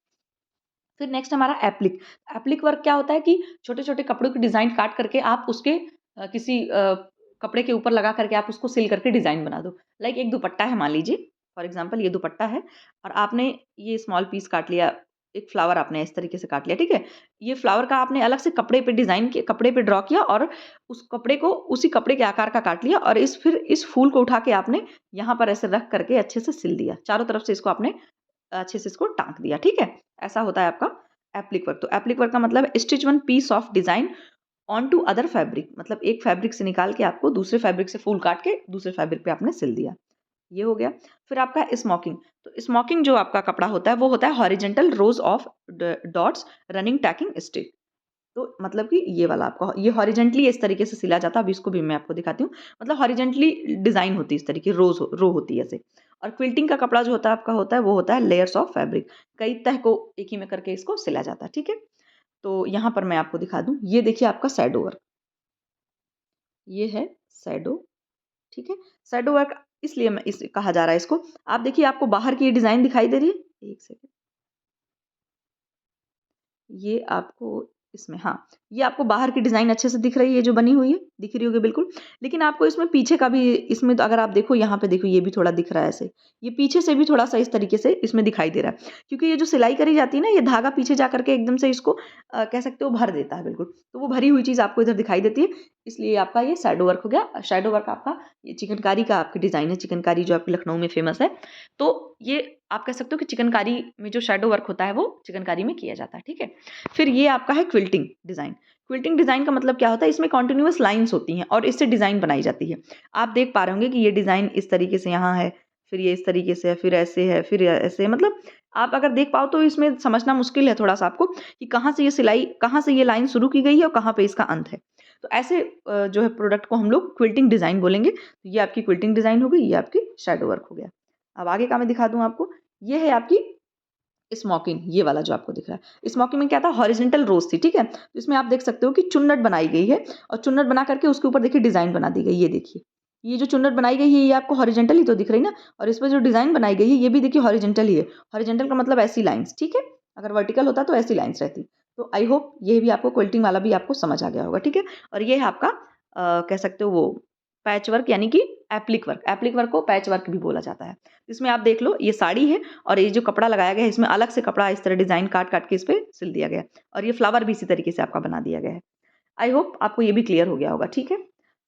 फिर नेक्स्ट हमारा एप्लिक। एप्लिक वर्क क्या होता है कि छोटे छोटे कपड़ों की डिज़ाइन काट करके आप उसके किसी कपड़े के ऊपर लगा करके आप उसको सिल करके डिज़ाइन बना दो। लाइक एक दुपट्टा है मान लीजिए, फॉर एग्ज़ाम्पल ये दुपट्टा है और आपने ये स्मॉल पीस काट लिया, एक फ्लावर आपने इस तरीके से काट लिया, ठीक है? ये फ्लावर का आपने अलग से कपड़े पे डिज़ाइन किया, कपड़े पे ड्रॉ किया और उस कपड़े को उसी कपड़े के आकार का काट लिया और फिर इस फूल को उठा के आपने यहाँ पर ऐसे रख करके अच्छे से सिल दिया। चारों तरफ से इसको आपने अच्छे से इसको टाँक दिया, ठीक है? ऐसा होता है आपका एप्लिक वर्क। तो एप्लिक वर्क का मतलब stitch one piece of design on to other fabric, मतलब एक फैब्रिक से निकाल के आपको दूसरे फैब्रिक से फूल काट के दूसरे फैब्रिक पे आपने सिल दिया। ये हो गया। फिर आपका स्मोकिंग। तो स्मोकिंग जो आपका कपड़ा होता है वो होता है horizontal rose of dots running tacking stitch. तो मतलब कि ये वाला आपका ये हॉरिजॉन्टली इस तरीके से सिला जाता है। अभी इसको भी मैं आपको दिखाती हूँ। मतलब हॉरिजॉन्टली डिज़ाइन होती है इस तरीके रो होती है ऐसे। और क्विल्टिंग का कपड़ा जो होता है आपका होता है वो होता है लेयर्स ऑफ फैब्रिक। कई तह को एक ही में करके इसको सिला जाता है, ठीक है? तो यहाँ पर मैं आपको दिखा दूँ, ये देखिए आपका शैडो वर्क। ये है शैडो, ठीक है? शैडो वर्क इसलिए मैं इस कहा जा रहा है इसको। आप देखिए आपको बाहर की ये डिज़ाइन दिखाई दे रही है? 1 सेकंड। ये आपको इसमें हाँ, ये आपको बाहर की डिज़ाइन अच्छे से दिख रही है जो बनी हुई है, दिख रही होगी बिल्कुल। लेकिन आपको इसमें पीछे का भी इसमें तो अगर आप देखो यहाँ पे देखो ये भी थोड़ा दिख रहा है ऐसे। ये पीछे से भी थोड़ा-सा इस तरीके से इसमें दिखाई दे रहा है। क्योंकि ये जो सिलाई करी जाती है ना, ये धागा पीछे जा कर के एकदम से इसको कह सकते हो भर देता है बिल्कुल। तो वो भरी हुई चीज़ आपको इधर दिखाई देती है, इसलिए आपका ये शैडो वर्क हो गया। शैडो वर्क आपका ये चिकनकारी का आपकी डिज़ाइन है, चिकनकारी जो आपकी लखनऊ में फ़ेमस है। तो ये आप कह सकते हो कि चिकनकारी में जो शैडो वर्क होता है वो चिकनकारी में किया जाता है, ठीक है? फिर ये आपका है क्विल्टिंग डिज़ाइन। क्विल्टिंग डिज़ाइन का मतलब क्या होता है? इसमें कंटीन्यूअस लाइन्स होती हैं और इससे डिज़ाइन बनाई जाती है। आप देख पा रहे होंगे कि ये डिज़ाइन इस तरीके से यहाँ है, फिर ये इस तरीके से है, फिर ऐसे है, फिर ऐसे है। मतलब आप अगर देख पाओ तो इसमें समझना मुश्किल है थोड़ा-सा आपको कि कहाँ से ये लाइन शुरू की गई है और कहाँ पे इसका अंत है। तो ऐसे जो है प्रोडक्ट को हम लोग क्विल्टिंग डिज़ाइन बोलेंगे। तो ये आपकी क्विल्टिंग डिज़ाइन हो गई, ये आपकी शैडो वर्क हो गया। अब आगे का मैं दिखा दूँ आपको, ये है आपकी स्मोकिंग, ये वाला जो आपको दिख रहा है। स्मोकिंग में क्या था? हॉरिजॉन्टल रोज़ थी, ठीक है? तो इसमें आप देख सकते हो कि चुन्नट बनाई गई है और चुन्नट बना करके उसके ऊपर देखिए डिज़ाइन बना दी गई है, ये देखिए। ये जो चुन्नट बनाई गई है ये आपको हॉरिजॉन्टल ही तो दिख रही है ना, और इस पे जो डिज़ाइन बनाई गई है ये भी देखिए हॉरिजॉन्टल ही है। हॉरिजॉन्टल का मतलब ऐसी लाइन्स, ठीक है? अगर वर्टिकल होता तो ऐसी लाइन्स रहती। तो आई होप ये भी आपको क्विल्टिंग वाला भी आपको समझ आ गया होगा, ठीक है? और ये है आपका कह सकते हो वो पैच वर्क यानी कि एप्लिक वर्क। एप्लिक वर्क को पैच वर्क भी बोला जाता है। इसमें आप देख लो ये साड़ी है और ये जो कपड़ा लगाया गया है इसमें अलग से कपड़ा इस तरह डिज़ाइन काट-काट के इस पे सिल दिया गया है और ये फ्लावर भी इसी तरीके से आपका बना दिया गया है। आई होप आपको ये भी क्लियर हो गया होगा, ठीक है?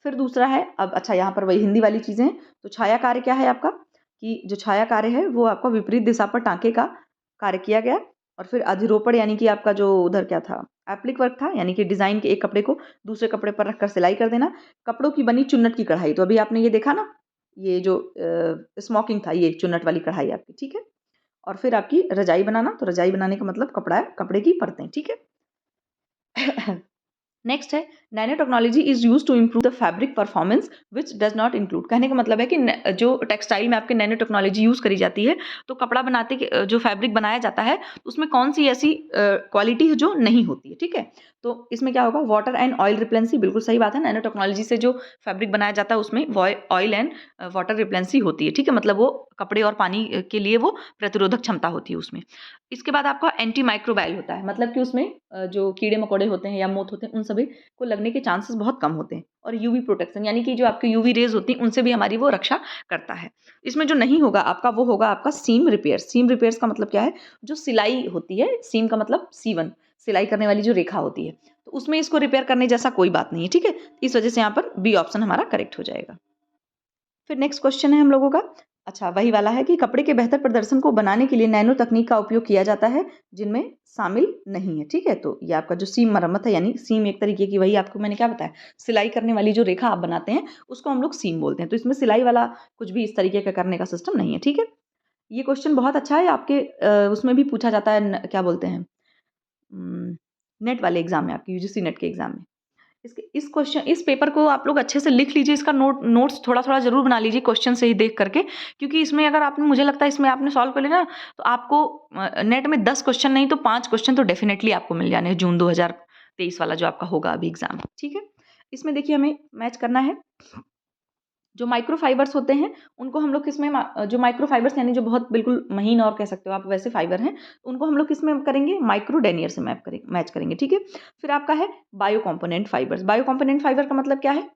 फिर दूसरा है अब अच्छा यहाँ पर वही हिंदी वाली चीज़ें हैं। तो छाया कार्य क्या है आपका? कि जो छाया कार्य है वो आपका विपरीत दिशा पर टाँके का कार्य किया गया और फिर अधिरोपण यानी कि आपका जो उधर क्या था? एप्लिक वर्क था यानी कि डिज़ाइन के एक कपड़े को दूसरे कपड़े पर रखकर सिलाई कर देना। कपड़ों की बनी चुन्नट की कढ़ाई, तो अभी आपने ये देखा ना, ये जो स्मोकिंग था ये चुन्नट वाली कढ़ाई आपकी, ठीक है? और फिर आपकी रज़ाई बनाना, तो रज़ाई बनाने का मतलब कपड़ा है, कपड़े की परतें, ठीक है? नेक्स्ट है nano technology is use to improve the fabric performance which does not include. कहने का मतलब है कि जो टेक्सटाइल में आपके नैनो टेक्नोलॉजी यूज करी जाती है तो कपड़ा बनाते के जो फैब्रिक बनाया जाता है उसमें कौन सी ऐसी क्वालिटी है जो नहीं होती है, ठीक है? तो इसमें क्या होगा? वाटर एंड ऑयल रिप्लेंसी, बिल्कुल सही बात है। नैनो टेक्नोलॉजी से जो फैब्रिक बनाया जाता है उसमें ऑयल एंड वाटर रिप्लेंसी होती है, ठीक है? मतलब वो कपड़े और पानी के लिए वो प्रतिरोधक क्षमता होती है उसमें। इसके बाद आपका एंटी माइक्रोबायल होता है, मतलब कि उसमें जो कीड़े मकोड़े होते हैं या मोथ होते हैं उन सभी को लगने के चांसेस बहुत कम होते हैं। और यूवी प्रोटेक्शन यानी कि जो आपकी यूवी रेज होती हैं उनसे भी हमारी वो रक्षा करता है। इसमें जो नहीं होगा आपका वो होगा आपका सीम रिपेयर। सीम रिपेयर्स का मतलब क्या है? जो सिलाई होती है, सीम का मतलब सीवन, सिलाई करने वाली जो रेखा होती है, तो उसमें इसको रिपेयर करने जैसा कोई बात नहीं है, ठीक है? इस वजह से यहाँ पर बी ऑप्शन हमारा करेक्ट हो जाएगा। फिर नेक्स्ट क्वेश्चन है हम लोगों का, अच्छा वही वाला है कि कपड़े के बेहतर प्रदर्शन को बनाने के लिए नैनो तकनीक का उपयोग किया जाता है जिनमें शामिल नहीं है, ठीक है? तो ये आपका जो सीम मरम्मत है यानी सीम एक तरीके की, वही आपको मैंने क्या बताया, सिलाई करने वाली जो रेखा आप बनाते हैं उसको हम लोग सीम बोलते हैं। तो इसमें सिलाई वाला कुछ भी इस तरीके का करने का सिस्टम नहीं है, ठीक है? ये क्वेश्चन बहुत अच्छा है आपके उसमें भी पूछा जाता है क्या बोलते हैं नेट वाले एग्जाम में, आपके यूजीसी नेट के एग्जाम में। इस पेपर को आप लोग अच्छे से लिख लीजिए, इसका नोट्स थोड़ा-थोड़ा ज़रूर बना लीजिए क्वेश्चन से ही देख करके, क्योंकि इसमें अगर आपने, मुझे लगता है इसमें आपने सॉल्व कर लिया ना, तो आपको नेट में 10 क्वेश्चन नहीं तो 5 क्वेश्चन तो डेफिनेटली आपको मिल जाने हैं जून 2023 वाला जो आपका होगा अभी एग्ज़ाम, ठीक है? इसमें देखिए हमें मैच करना है जो माइक्रोफाइबर्स होते हैं उनको हम लोग किस में जो माइक्रोफाइबर्स यानी जो बहुत बिल्कुल महीन और कह सकते हो आप वैसे फाइबर हैं, उनको हम लोग किस में करेंगे, माइक्रोडेनियर से मैच करेंगे, ठीक है। फिर आपका है bio component fibres. Bio component fibre का मतलब क्या है,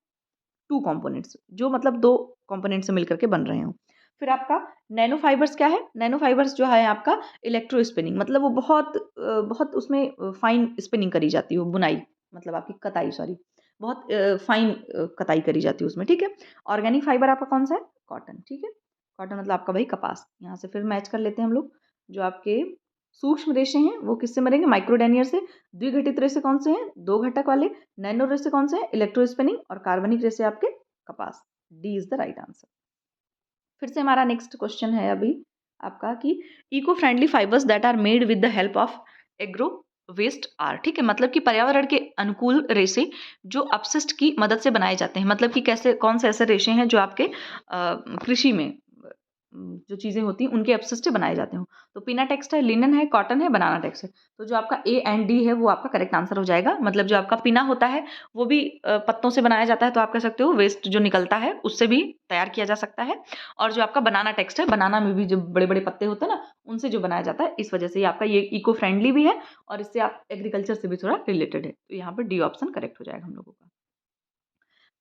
टू कंपोनेंट्स, जो मतलब दो कंपोनेंट से मिलकर के बन रहे हो। फिर आपका नैनो फाइबर्स क्या है, नैनो फाइबर्स जो है आपका इलेक्ट्रो स्पिनिंग, मतलब वो बहुत उसमें फाइन स्पिनिंग करी जाती है, बुनाई मतलब आपकी कताई, सॉरी, बहुत फाइन कताई करी जाती है उसमें, ठीक है। ऑर्गेनिक फाइबर आपका कौन सा है, कॉटन, ठीक है। कॉटन मतलब आपका भाई कपास। यहाँ से फिर मैच कर लेते हैं हम लोग, जो आपके सूक्ष्म रेशे हैं वो किससे मरेंगे, माइक्रोडेनियर से। द्विघटित रेशे कौन से हैं, दो घटक वाले। नैनो रेशे कौन से हैं, इलेक्ट्रोस्पिनिंग। और कार्बनिक रेशे आपके कपास। D is the right answer. फिर से हमारा नेक्स्ट क्वेश्चन है अभी आपका कि eco friendly fibres that are made with the help of agro waste are, ठीक है, मतलब कि पर्यावरण के अनुकूल रेशे जो अपशिष्ट की मदद से बनाए जाते हैं, मतलब कि कैसे, कौन से ऐसे रेशे हैं जो आपके कृषि में जो चीज़ें होती हैं उनके अपशिष्ट से बनाए जाते हो। तो पीना टेक्स्ट है, लिनन है, कॉटन है, बनाना टेक्स्ट है। तो जो आपका ए एंड डी है वो आपका करेक्ट आंसर हो जाएगा। मतलब जो आपका पीना होता है वो भी पत्तों से बनाया जाता है, तो आप कह सकते हो वेस्ट जो निकलता है उससे भी तैयार किया जा सकता है। और जो आपका बनाना टेक्स्ट है, बनाना में भी जो बड़े बड़े पत्ते होते हैं ना, उनसे जो बनाया जाता है, इस वजह से ये आपका ये इको फ्रेंडली भी है और इससे आप एग्रीकल्चर से भी थोड़ा रिलेटेड है। तो यहाँ पर डी ऑप्शन करेक्ट हो जाएगा हम लोगों का।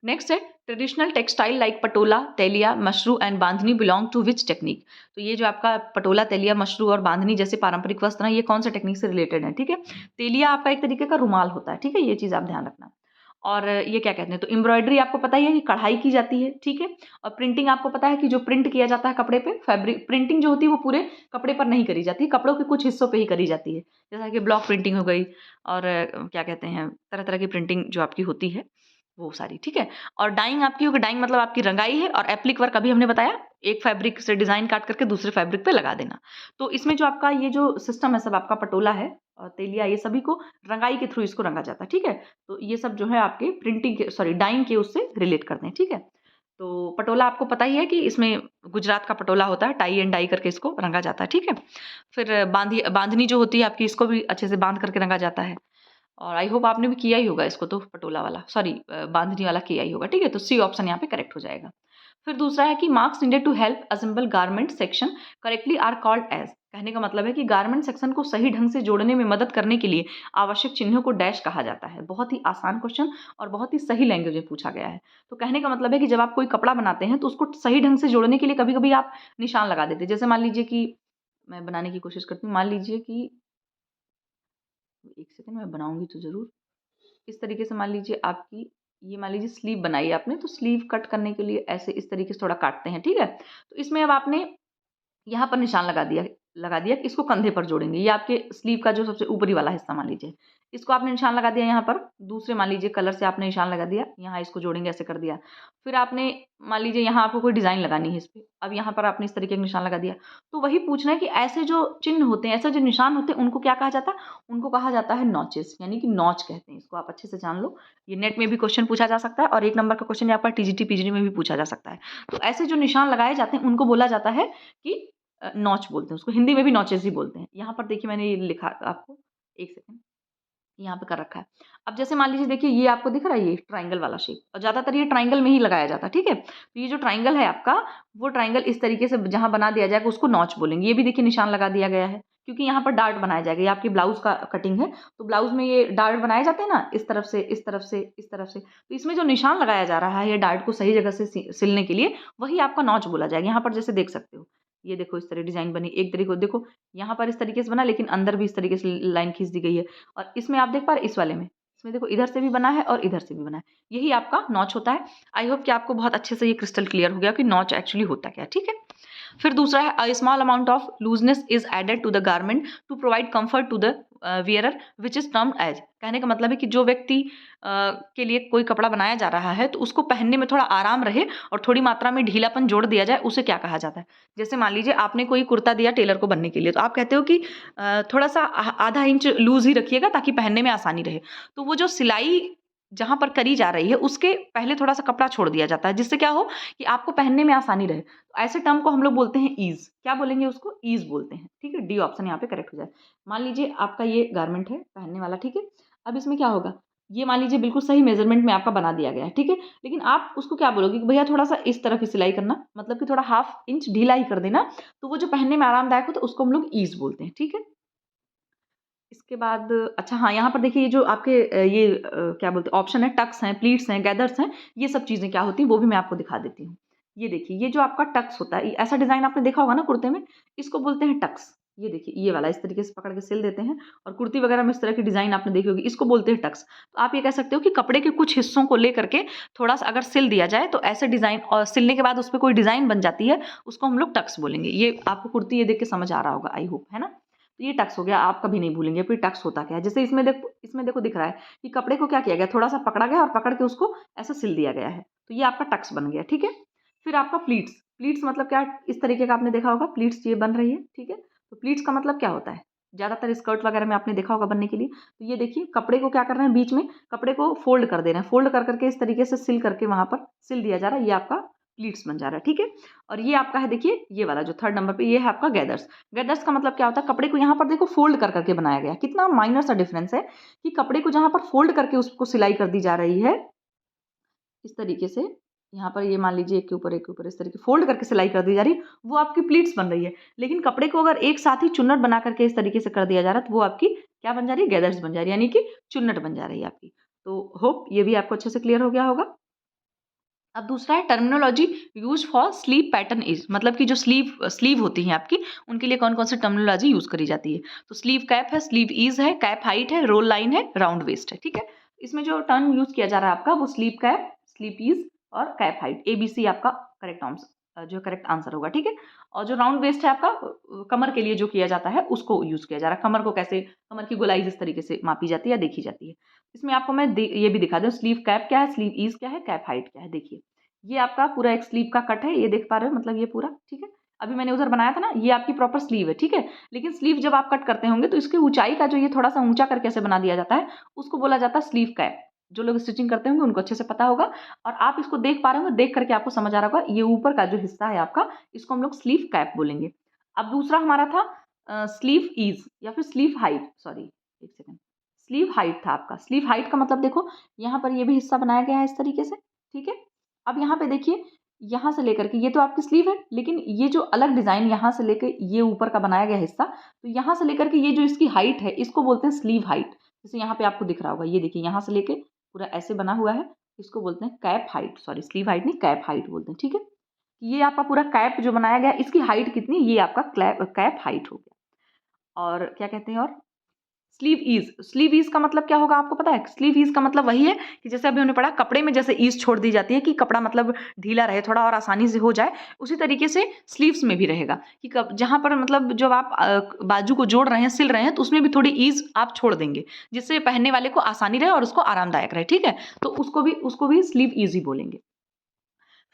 नेक्स्ट है traditional textile like patola, telia, mashru and bandhani belong to which technique. तो ये जो आपका पटोला, तेलिया, मशरू और बांधनी जैसे पारंपरिक वस्त्र हैं, ये कौन सा टेक्निक से रिलेटेड है, ठीक है। तेलिया आपका एक तरीके का रुमाल होता है, ठीक है, ये चीज़ आप ध्यान रखना। और ये क्या कहते हैं, तो एम्ब्रॉयडरी आपको पता ही है कि कढ़ाई की जाती है, ठीक है। और प्रिंटिंग आपको पता है कि जो प्रिंट किया जाता है कपड़े पे, फैब्रिक प्रिंटिंग जो होती है वो पूरे कपड़े पर नहीं करी जाती, कपड़ों के कुछ हिस्सों पे ही करी जाती है, जैसा कि ब्लॉक प्रिंटिंग हो गई और क्या कहते हैं, तरह तरह की प्रिंटिंग जो आपकी होती है वो सारी, ठीक है। और डाइंग आपकी होगी, डाइंग मतलब आपकी रंगाई है। और एप्लिक वर्क अभी हमने बताया, एक फैब्रिक से डिजाइन काट करके दूसरे फैब्रिक पे लगा देना। तो इसमें जो आपका ये जो सिस्टम है, सब आपका पटोला है और तेलिया, ये सभी को रंगाई के थ्रू इसको रंगा जाता है, ठीक है। तो ये सब जो है आपके प्रिंटिंग के, सॉरी, डाइंग के उससे रिलेट करते हैं, ठीक है। तो पटोला आपको पता ही है कि इसमें गुजरात का पटोला होता है, टाई एंड डाई करके इसको रंगा जाता है, ठीक है। फिर बांधनी जो होती है आपकी, इसको भी अच्छे से बांध करके रंगा जाता है। और आई होप आपने भी किया ही होगा इसको, तो पटोला वाला, सॉरी, बांधनी वाला किया ही होगा, ठीक है। तो सी ऑप्शन यहाँ पे करेक्ट हो जाएगा। फिर दूसरा है कि marks needed to help assemble garment section correctly are called as. कहने का मतलब है कि गारमेंट सेक्शन को सही ढंग से जोड़ने में मदद करने के लिए आवश्यक चिन्हों को डैश कहा जाता है। बहुत ही आसान क्वेश्चन और बहुत ही सही लैंग्वेज में पूछा गया है। तो कहने का मतलब है कि जब आप कोई कपड़ा बनाते हैं तो उसको सही ढंग से जोड़ने के लिए कभी कभी आप निशान लगा देते हैं। जैसे मान लीजिए कि मैं बनाने की कोशिश करती हूँ, मान लीजिए कि एक सेकंड, मैं बनाऊंगी तो जरूर। इस तरीके से मान लीजिए आपकी, ये मान लीजिए स्लीव बनाई आपने, तो स्लीव कट करने के लिए ऐसे इस तरीके से थोड़ा काटते हैं, ठीक है। तो इसमें अब आपने यहाँ पर निशान लगा दिया कि इसको कंधे पर जोड़ेंगे। ये आपके स्लीव का जो सबसे ऊपरी वाला हिस्सा मान लीजिए, इसको आपने निशान लगा दिया यहाँ पर। दूसरे मान लीजिए कलर से आपने निशान लगा दिया, यहाँ इसको जोड़ेंगे, ऐसे कर दिया। फिर आपने मान लीजिए यहाँ आपको कोई डिज़ाइन लगानी है इस पे, अब यहाँ पर आपने इस तरीके का निशान लगा दिया। तो वही पूछना है कि ऐसे जो चिन्ह होते हैं, ऐसे जो निशान होते हैं, उनको क्या कहा जाता है, उनको कहा जाता है नॉचेस, यानी कि नॉच कहते हैं इसको। आप अच्छे से जान लो, ये नेट में भी क्वेश्चन पूछा जा सकता है और 1 नंबर का क्वेश्चन आपका टीजीटी पीजीडी में भी पूछा जा सकता है। तो ऐसे जो निशान लगाए जाते हैं उनको बोला जाता है कि नॉच बोलते हैं उसको, हिंदी में भी नॉचेस ही बोलते हैं। यहाँ पर देखिए मैंने ये लिखा आपको, एक सेकंड, यहाँ पे कर रखा है। अब जैसे मान लीजिए, देखिए ये आपको दिख रहा है, ये ट्राइंगल वाला शेप, और ज़्यादातर ये ट्राइंगल में ही लगाया जाता है, ठीक है। तो ये जो ट्राइंगल है आपका, वो ट्राइंगल इस तरीके से जहाँ बना दिया जाएगा उसको नॉच बोलेंगे। ये भी देखिए निशान लगा दिया गया है, क्योंकि यहाँ पर डार्ट बनाया जाएगा। ये आपकी ब्लाउज का कटिंग है, तो ब्लाउज में ये डार्ट बनाए जाते हैं ना, इस तरफ से, इस तरफ से, इस तरफ से। तो इसमें जो निशान लगाया जा रहा है ये डार्ट को सही जगह से सिलने के लिए, वही आपका नॉच बोला जाएगा। यहाँ पर जैसे देख सकते हो, ये देखो इस तरह डिजाइन बनी, एक तरीके देखो यहाँ पर इस तरीके से बना, लेकिन अंदर भी इस तरीके से लाइन खींच दी गई है। और इसमें आप देख पा रहे, इस वाले में, इसमें देखो इधर से भी बना है और इधर से भी बना है, यही आपका नॉच होता है। आई होप कि आपको बहुत अच्छे से ये क्रिस्टल क्लियर हो गया कि नॉच एक्चुअली होता क्या है, ठीक है। फिर दूसरा है a small amount of looseness is added to the garment to provide comfort to the wearer which is termed as. कहने का मतलब है कि जो व्यक्ति के लिए कोई कपड़ा बनाया जा रहा है तो उसको पहनने में थोड़ा आराम रहे और थोड़ी मात्रा में ढीलापन जोड़ दिया जाए, उसे क्या कहा जाता है। जैसे मान लीजिए आपने कोई कुर्ता दिया टेलर को बनने के लिए, तो आप कहते हो कि थोड़ा सा आधा इंच लूज ही रखिएगा ताकि पहनने में आसानी रहे। तो वो जो सिलाई जहाँ पर करी जा रही है उसके पहले थोड़ा सा कपड़ा छोड़ दिया जाता है, जिससे क्या हो कि आपको पहनने में आसानी रहे। तो ऐसे टर्म को हम लोग बोलते हैं ईज। क्या बोलेंगे उसको, ईज बोलते हैं, ठीक है। डी ऑप्शन यहाँ पे करेक्ट हो जाए। मान लीजिए आपका ये गारमेंट है पहनने वाला, ठीक है। अब इसमें क्या होगा, ये मान लीजिए बिल्कुल सही मेजरमेंट में आपका बना दिया गया है, ठीक है। लेकिन आप उसको क्या बोलोगे कि भैया थोड़ा-सा इस तरफ ही सिलाई करना, मतलब कि थोड़ा ½ इंच ढीला ही कर देना, तो वो जो पहनने में आरामदायक हो तो उसको हम लोग ईज़ बोलते हैं, ठीक है। इसके बाद अच्छा हाँ, यहाँ पर देखिए ये जो आपके क्या बोलते हैं ऑप्शन है, टक्स हैं, प्लीट्स हैं, गैदर्स हैं, ये सब चीज़ें क्या होती हैं वो भी मैं आपको दिखा देती हूँ। ये देखिए ये जो आपका टक्स होता है, ऐसा डिज़ाइन आपने देखा होगा ना कुर्ते में, इसको बोलते हैं टक्स। ये देखिए ये वाला इस तरीके से पकड़ के सिल देते हैं और कुर्ती वगैरह में इस तरह की डिज़ाइन आपने देखी होगी, इसको बोलते हैं टक्स। तो आप ये कह सकते हो कि कपड़े के कुछ हिस्सों को लेकर के थोड़ा-सा अगर सिल दिया जाए तो ऐसे डिज़ाइन और सिलने के बाद उस पे कोई डिज़ाइन बन जाती है, उसको हम लोग टक्स बोलेंगे। ये आपको कुर्ती ये देख के समझ आ रहा होगा आई होप, है ना? तो ये टक्स हो गया, आप कभी नहीं भूलेंगे। फिर टक्स होता क्या है? जैसे इसमें देखो दिख रहा है कि कपड़े को क्या किया गया, थोड़ा-सा पकड़ा गया और पकड़ के उसको ऐसा सिल दिया गया है। तो ये आपका टक्स बन गया, ठीक है? फिर आपका प्लीट्स, प्लीट्स मतलब क्या इस तरीके का आपने देखा होगा, प्लीट्स ये बन रही है, ठीक है? तो प्लीट्स का मतलब क्या होता है? ज़्यादातर स्कर्ट वगैरह में आपने देखा होगा बनने के लिए। तो ये देखिए कपड़े को क्या कर रहे हैं बीच में, कपड़े को फ़ोल्ड कर दे रहे हैं। फ़ोल्ड कर के इस तरीके से सिल करके वहाँ पर सिल दिया जा रहा है, ये आपका प्लीट्स बन जा रहा है, ठीक है? और ये आपका है देखिए ये वाला जो 3rd नंबर पे ये है आपका गैदर्स। गैदर्स का मतलब क्या होता है, कपड़े को यहाँ पर देखो फ़ोल्ड कर के बनाया गया है। कितना माइनर सा डिफरेंस है कि कपड़े को जहाँ पर फ़ोल्ड करके उसको सिलाई कर दी जा रही है, इस तरीके से यहाँ पर ये मान लीजिए एक के ऊपर इस तरीके फ़ोल्ड करके सिलाई कर दी जा रही है, वो आपकी प्लीट्स बन रही है। लेकिन कपड़े को अगर एक साथ ही चुन्नट बना करके इस तरीके से कर दिया जा रहा है, तो वो आपकी क्या बन जा रही है? गैदर्स बन जा रही है, यानी कि चुन्नट बन जा रही है आपकी। तो होप ये भी आपको अच्छे से क्लियर हो गया होगा। अब दूसरा है terminology use for sleeve pattern is, मतलब कि जो स्लीव स्लीव होती हैं आपकी, उनके लिए कौन कौन सी टर्मिनोलॉजी यूज करी जाती है। तो स्लीव कैप है, स्लीव ईज है, कैप हाइट है, रोल लाइन है, राउंड वेस्ट है, ठीक है। इसमें जो टर्म यूज किया जा रहा है आपका वो स्लीव कैप, स्लीव ईज और कैप हाइट, ABC आपका करेक्ट जो करेक्ट आंसर होगा, ठीक है। और जो राउंड वेस्ट है आपका कमर के लिए जो किया जाता है उसको यूज किया जा रहा है। कमर को कैसे, कमर की गोलाई इस तरीके से मापी जाती है या देखी जाती है। इसमें आपको मैं ये भी दिखा दूं, स्लीव कैप क्या है, स्लीव ईज क्या है, कैप हाइट क्या है। देखिए ये आपका पूरा एक स्लीव का कट है, ये देख पा रहे हो, मतलब ये पूरा, ठीक है। अभी मैंने उधर बनाया था ना, ये आपकी प्रॉपर स्लीव है, ठीक है। लेकिन स्लीव जब आप कट करते होंगे तो इसकी ऊंचाई का जो ये थोड़ा सा ऊंचा करके ऐसे बना दिया जाता है, उसको बोला जाता है स्लीव कैप। जो लोग स्टिचिंग करते होंगे उनको अच्छे से पता होगा। और आप इसको देख पा रहे होंगे, देख करके आपको समझ आ रहा होगा, ये ऊपर का जो हिस्सा है आपका, इसको हम लोग स्लीव कैप बोलेंगे। अब दूसरा हमारा था स्लीव ईज या फिर स्लीव हाइट, सॉरी एक सेकेंड, स्लीव हाइट था आपका। स्लीव हाइट का मतलब देखो यहाँ पर ये भी हिस्सा बनाया गया है इस तरीके से, ठीक है। अब यहाँ पे देखिए, यहाँ से लेकर के ये तो आपकी स्लीव है, लेकिन ये जो अलग डिजाइन यहाँ से लेकर ये ऊपर का बनाया गया हिस्सा, तो यहाँ से लेकर के ये जो इसकी हाइट है इसको बोलते हैं स्लीव हाइट। जैसे यहाँ पे आपको दिख रहा होगा, ये देखिए यहाँ से लेके पूरा ऐसे बना हुआ है, इसको बोलते हैं cap height, sorry sleeve height नहीं कैप हाइट बोलते हैं, ठीक है। ये आपका पूरा कैप जो बनाया गया इसकी हाइट कितनी, ये आपका कैप हाइट हो गया। और क्या कहते हैं, और स्लीव ईज, स्लीव ईज का मतलब क्या होगा आपको पता है? स्लीव ईज का मतलब वही है कि जैसे अभी हमने पढ़ा कपड़े में जैसे ईज छोड़ दी जाती है कि कपड़ा मतलब ढीला रहे थोड़ा और आसानी से हो जाए, उसी तरीके से स्लीव्स में भी रहेगा कि जहाँ पर मतलब जब आप बाजू को जोड़ रहे हैं, सिल रहे हैं, तो उसमें भी थोड़ी ईज आप छोड़ देंगे जिससे पहनने वाले को आसानी रहे और उसको आरामदायक रहे, ठीक है। तो उसको भी स्लीव ईज ही बोलेंगे।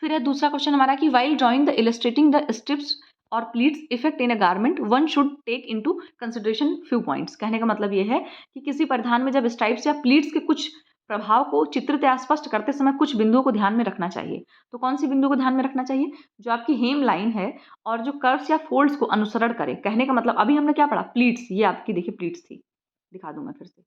फिर है दूसरा क्वेश्चन हमारा कि while drawing the illustrating the stripes और pleats effect in a garment one should take into consideration few points. कहने का मतलब ये है कि किसी परिधान में जब स्ट्राइप्स या प्लीट्स के कुछ प्रभाव को चित्रित या स्पष्ट करते समय कुछ बिंदुओं को ध्यान में रखना चाहिए। तो कौन सी बिंदुओं को ध्यान में रखना चाहिए? जो आपकी हेम लाइन है और जो कर्व्स या फोल्ड्स को अनुसरण करे। कहने का मतलब अभी हमने क्या पढ़ा, प्लीट्स, ये आपकी देखिए प्लीट्स थी, दिखा दूं मैं फिर से,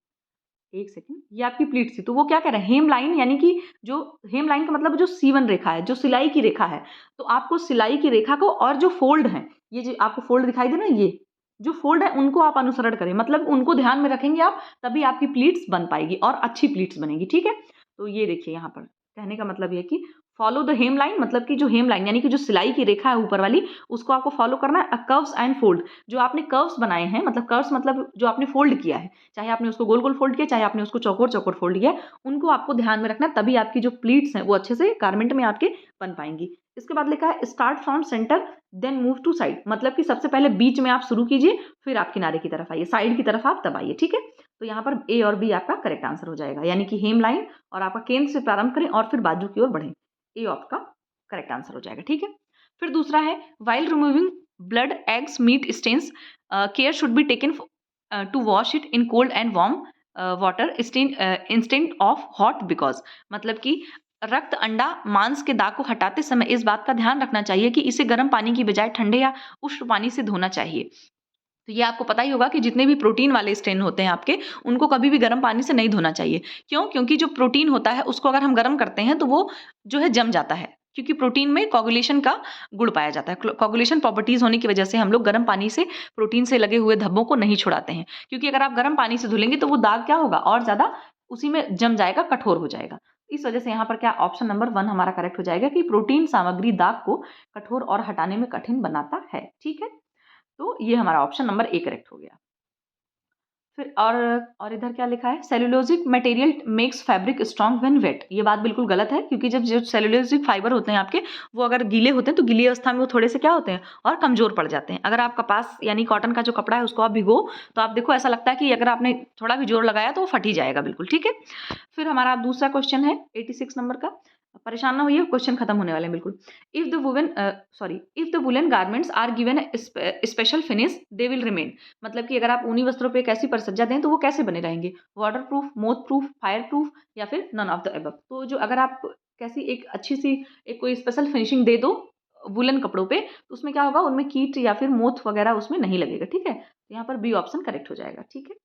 एक सेकंड, ये आपकी प्लीट्स थी। तो वो क्या कह रहे हैं, हेम लाइन, यानी कि जो हेम लाइन का मतलब जो सीवन रेखा है, जो सिलाई की रेखा है। तो आपको सिलाई की रेखा को और जो फोल्ड है, ये जो आपको फोल्ड दिखाई दे रहा है, ये जो फोल्ड है उनको आप अनुसरण करें, मतलब उनको ध्यान में रखेंगे आप, तभी आपकी प्लीट्स बन पाएगी और अच्छी प्लीट्स बनेगी, ठीक है। तो ये देखिए यहाँ पर कहने का मतलब ये है कि फॉलो द हेम लाइन, मतलब कि जो हेम लाइन यानी कि जो सिलाई की रेखा है ऊपर वाली, उसको आपको फॉलो करना है। कर्व्स एंड फोल्ड, जो आपने कर्व्स बनाए हैं, मतलब कर्व्स मतलब जो आपने फोल्ड किया है, चाहे आपने उसको गोल गोल फोल्ड किया, चाहे आपने उसको चौकोर चौकोर फोल्ड किया, उनको आपको ध्यान में रखना, तभी आपकी जो प्लीट्स हैं वो अच्छे से गारमेंट में आपके बन पाएंगी। इसके बाद लिखा है start from centre then move to side, मतलब कि सबसे पहले बीच में आप शुरू कीजिए, फिर आप किनारे की तरफ आइए, साइड की तरफ आप तब आइए, ठीक है। तो यहाँ पर ए और बी आपका करेक्ट आंसर हो जाएगा, यानी कि हेम लाइन और आपका केंद्र से प्रारंभ करें और फिर बाजू की ओर बढ़ें, ए आपका करेक्ट आंसर हो जाएगा, ठीक है। फिर दूसरा है while removing blood eggs meat stains care should be taken to wash it in cold and warm water instead of hot, because मतलब कि रक्त, अंडा, मांस के दाग को हटाते समय इस बात का ध्यान रखना चाहिए कि इसे गर्म पानी की बजाय ठंडे या उष्ण पानी से धोना चाहिए। तो ये आपको पता ही होगा कि जितने भी प्रोटीन वाले स्टेन होते हैं आपके, उनको कभी भी गर्म पानी से नहीं धोना चाहिए। क्यों? क्योंकि जो प्रोटीन होता है उसको अगर हम गर्म करते हैं तो वो जो है जम जाता है, क्योंकि प्रोटीन में कोगुलेशन का गुण पाया जाता है। कोगुलेशन प्रॉपर्टीज होने की वजह से हम लोग गर्म पानी से प्रोटीन से लगे हुए धब्बों को नहीं छुड़ाते हैं, क्योंकि अगर आप गर्म पानी से धुलेंगे तो वो दाग क्या होगा, और ज़्यादा उसी में जम जाएगा, कठोर हो जाएगा। इस वजह से यहाँ पर क्या ऑप्शन नंबर 1 हमारा करेक्ट हो जाएगा कि प्रोटीन सामग्री दाग को कठोर और हटाने में कठिन बनाता है। ठीक है, तो ये हमारा ऑप्शन नंबर ए करेक्ट हो गया। फिर और इधर क्या लिखा है, cellulosic material makes fabric strong when wet. ये बात बिल्कुल गलत है, क्योंकि जब जो सेलुलोजिक फाइबर होते हैं आपके, वो अगर गीले होते हैं तो गीली अवस्था में वो थोड़े से क्या होते हैं, और कमजोर पड़ जाते हैं। अगर आप कपास यानी कॉटन का जो कपड़ा है उसको आप भिगो, तो आप देखो ऐसा लगता है कि अगर आपने थोड़ा भी जोर लगाया तो वो फट ही जाएगा बिल्कुल। ठीक है, फिर हमारा दूसरा क्वेश्चन है 86 नंबर का। परेशान ना होइए, क्वेश्चन खत्म होने वाले हैं बिल्कुल। If the woollen garments are given special finish they will remain. मतलब कि अगर आप ऊनी वस्त्रों पे एक ऐसी परिसज्जा दें तो वो कैसे बने रहेंगे, water proof, moth proof, fire proof, या फिर नन ऑफ द अबव। तो जो अगर आप कैसी एक अच्छी सी एक कोई स्पेशल फिनिशिंग दे दो वुलन कपड़ों पे, तो उसमें क्या होगा, उनमें कीट या फिर मोथ वगैरह उसमें नहीं लगेगा। ठीक है, तो यहाँ पर बी ऑप्शन करेक्ट हो जाएगा। ठीक है,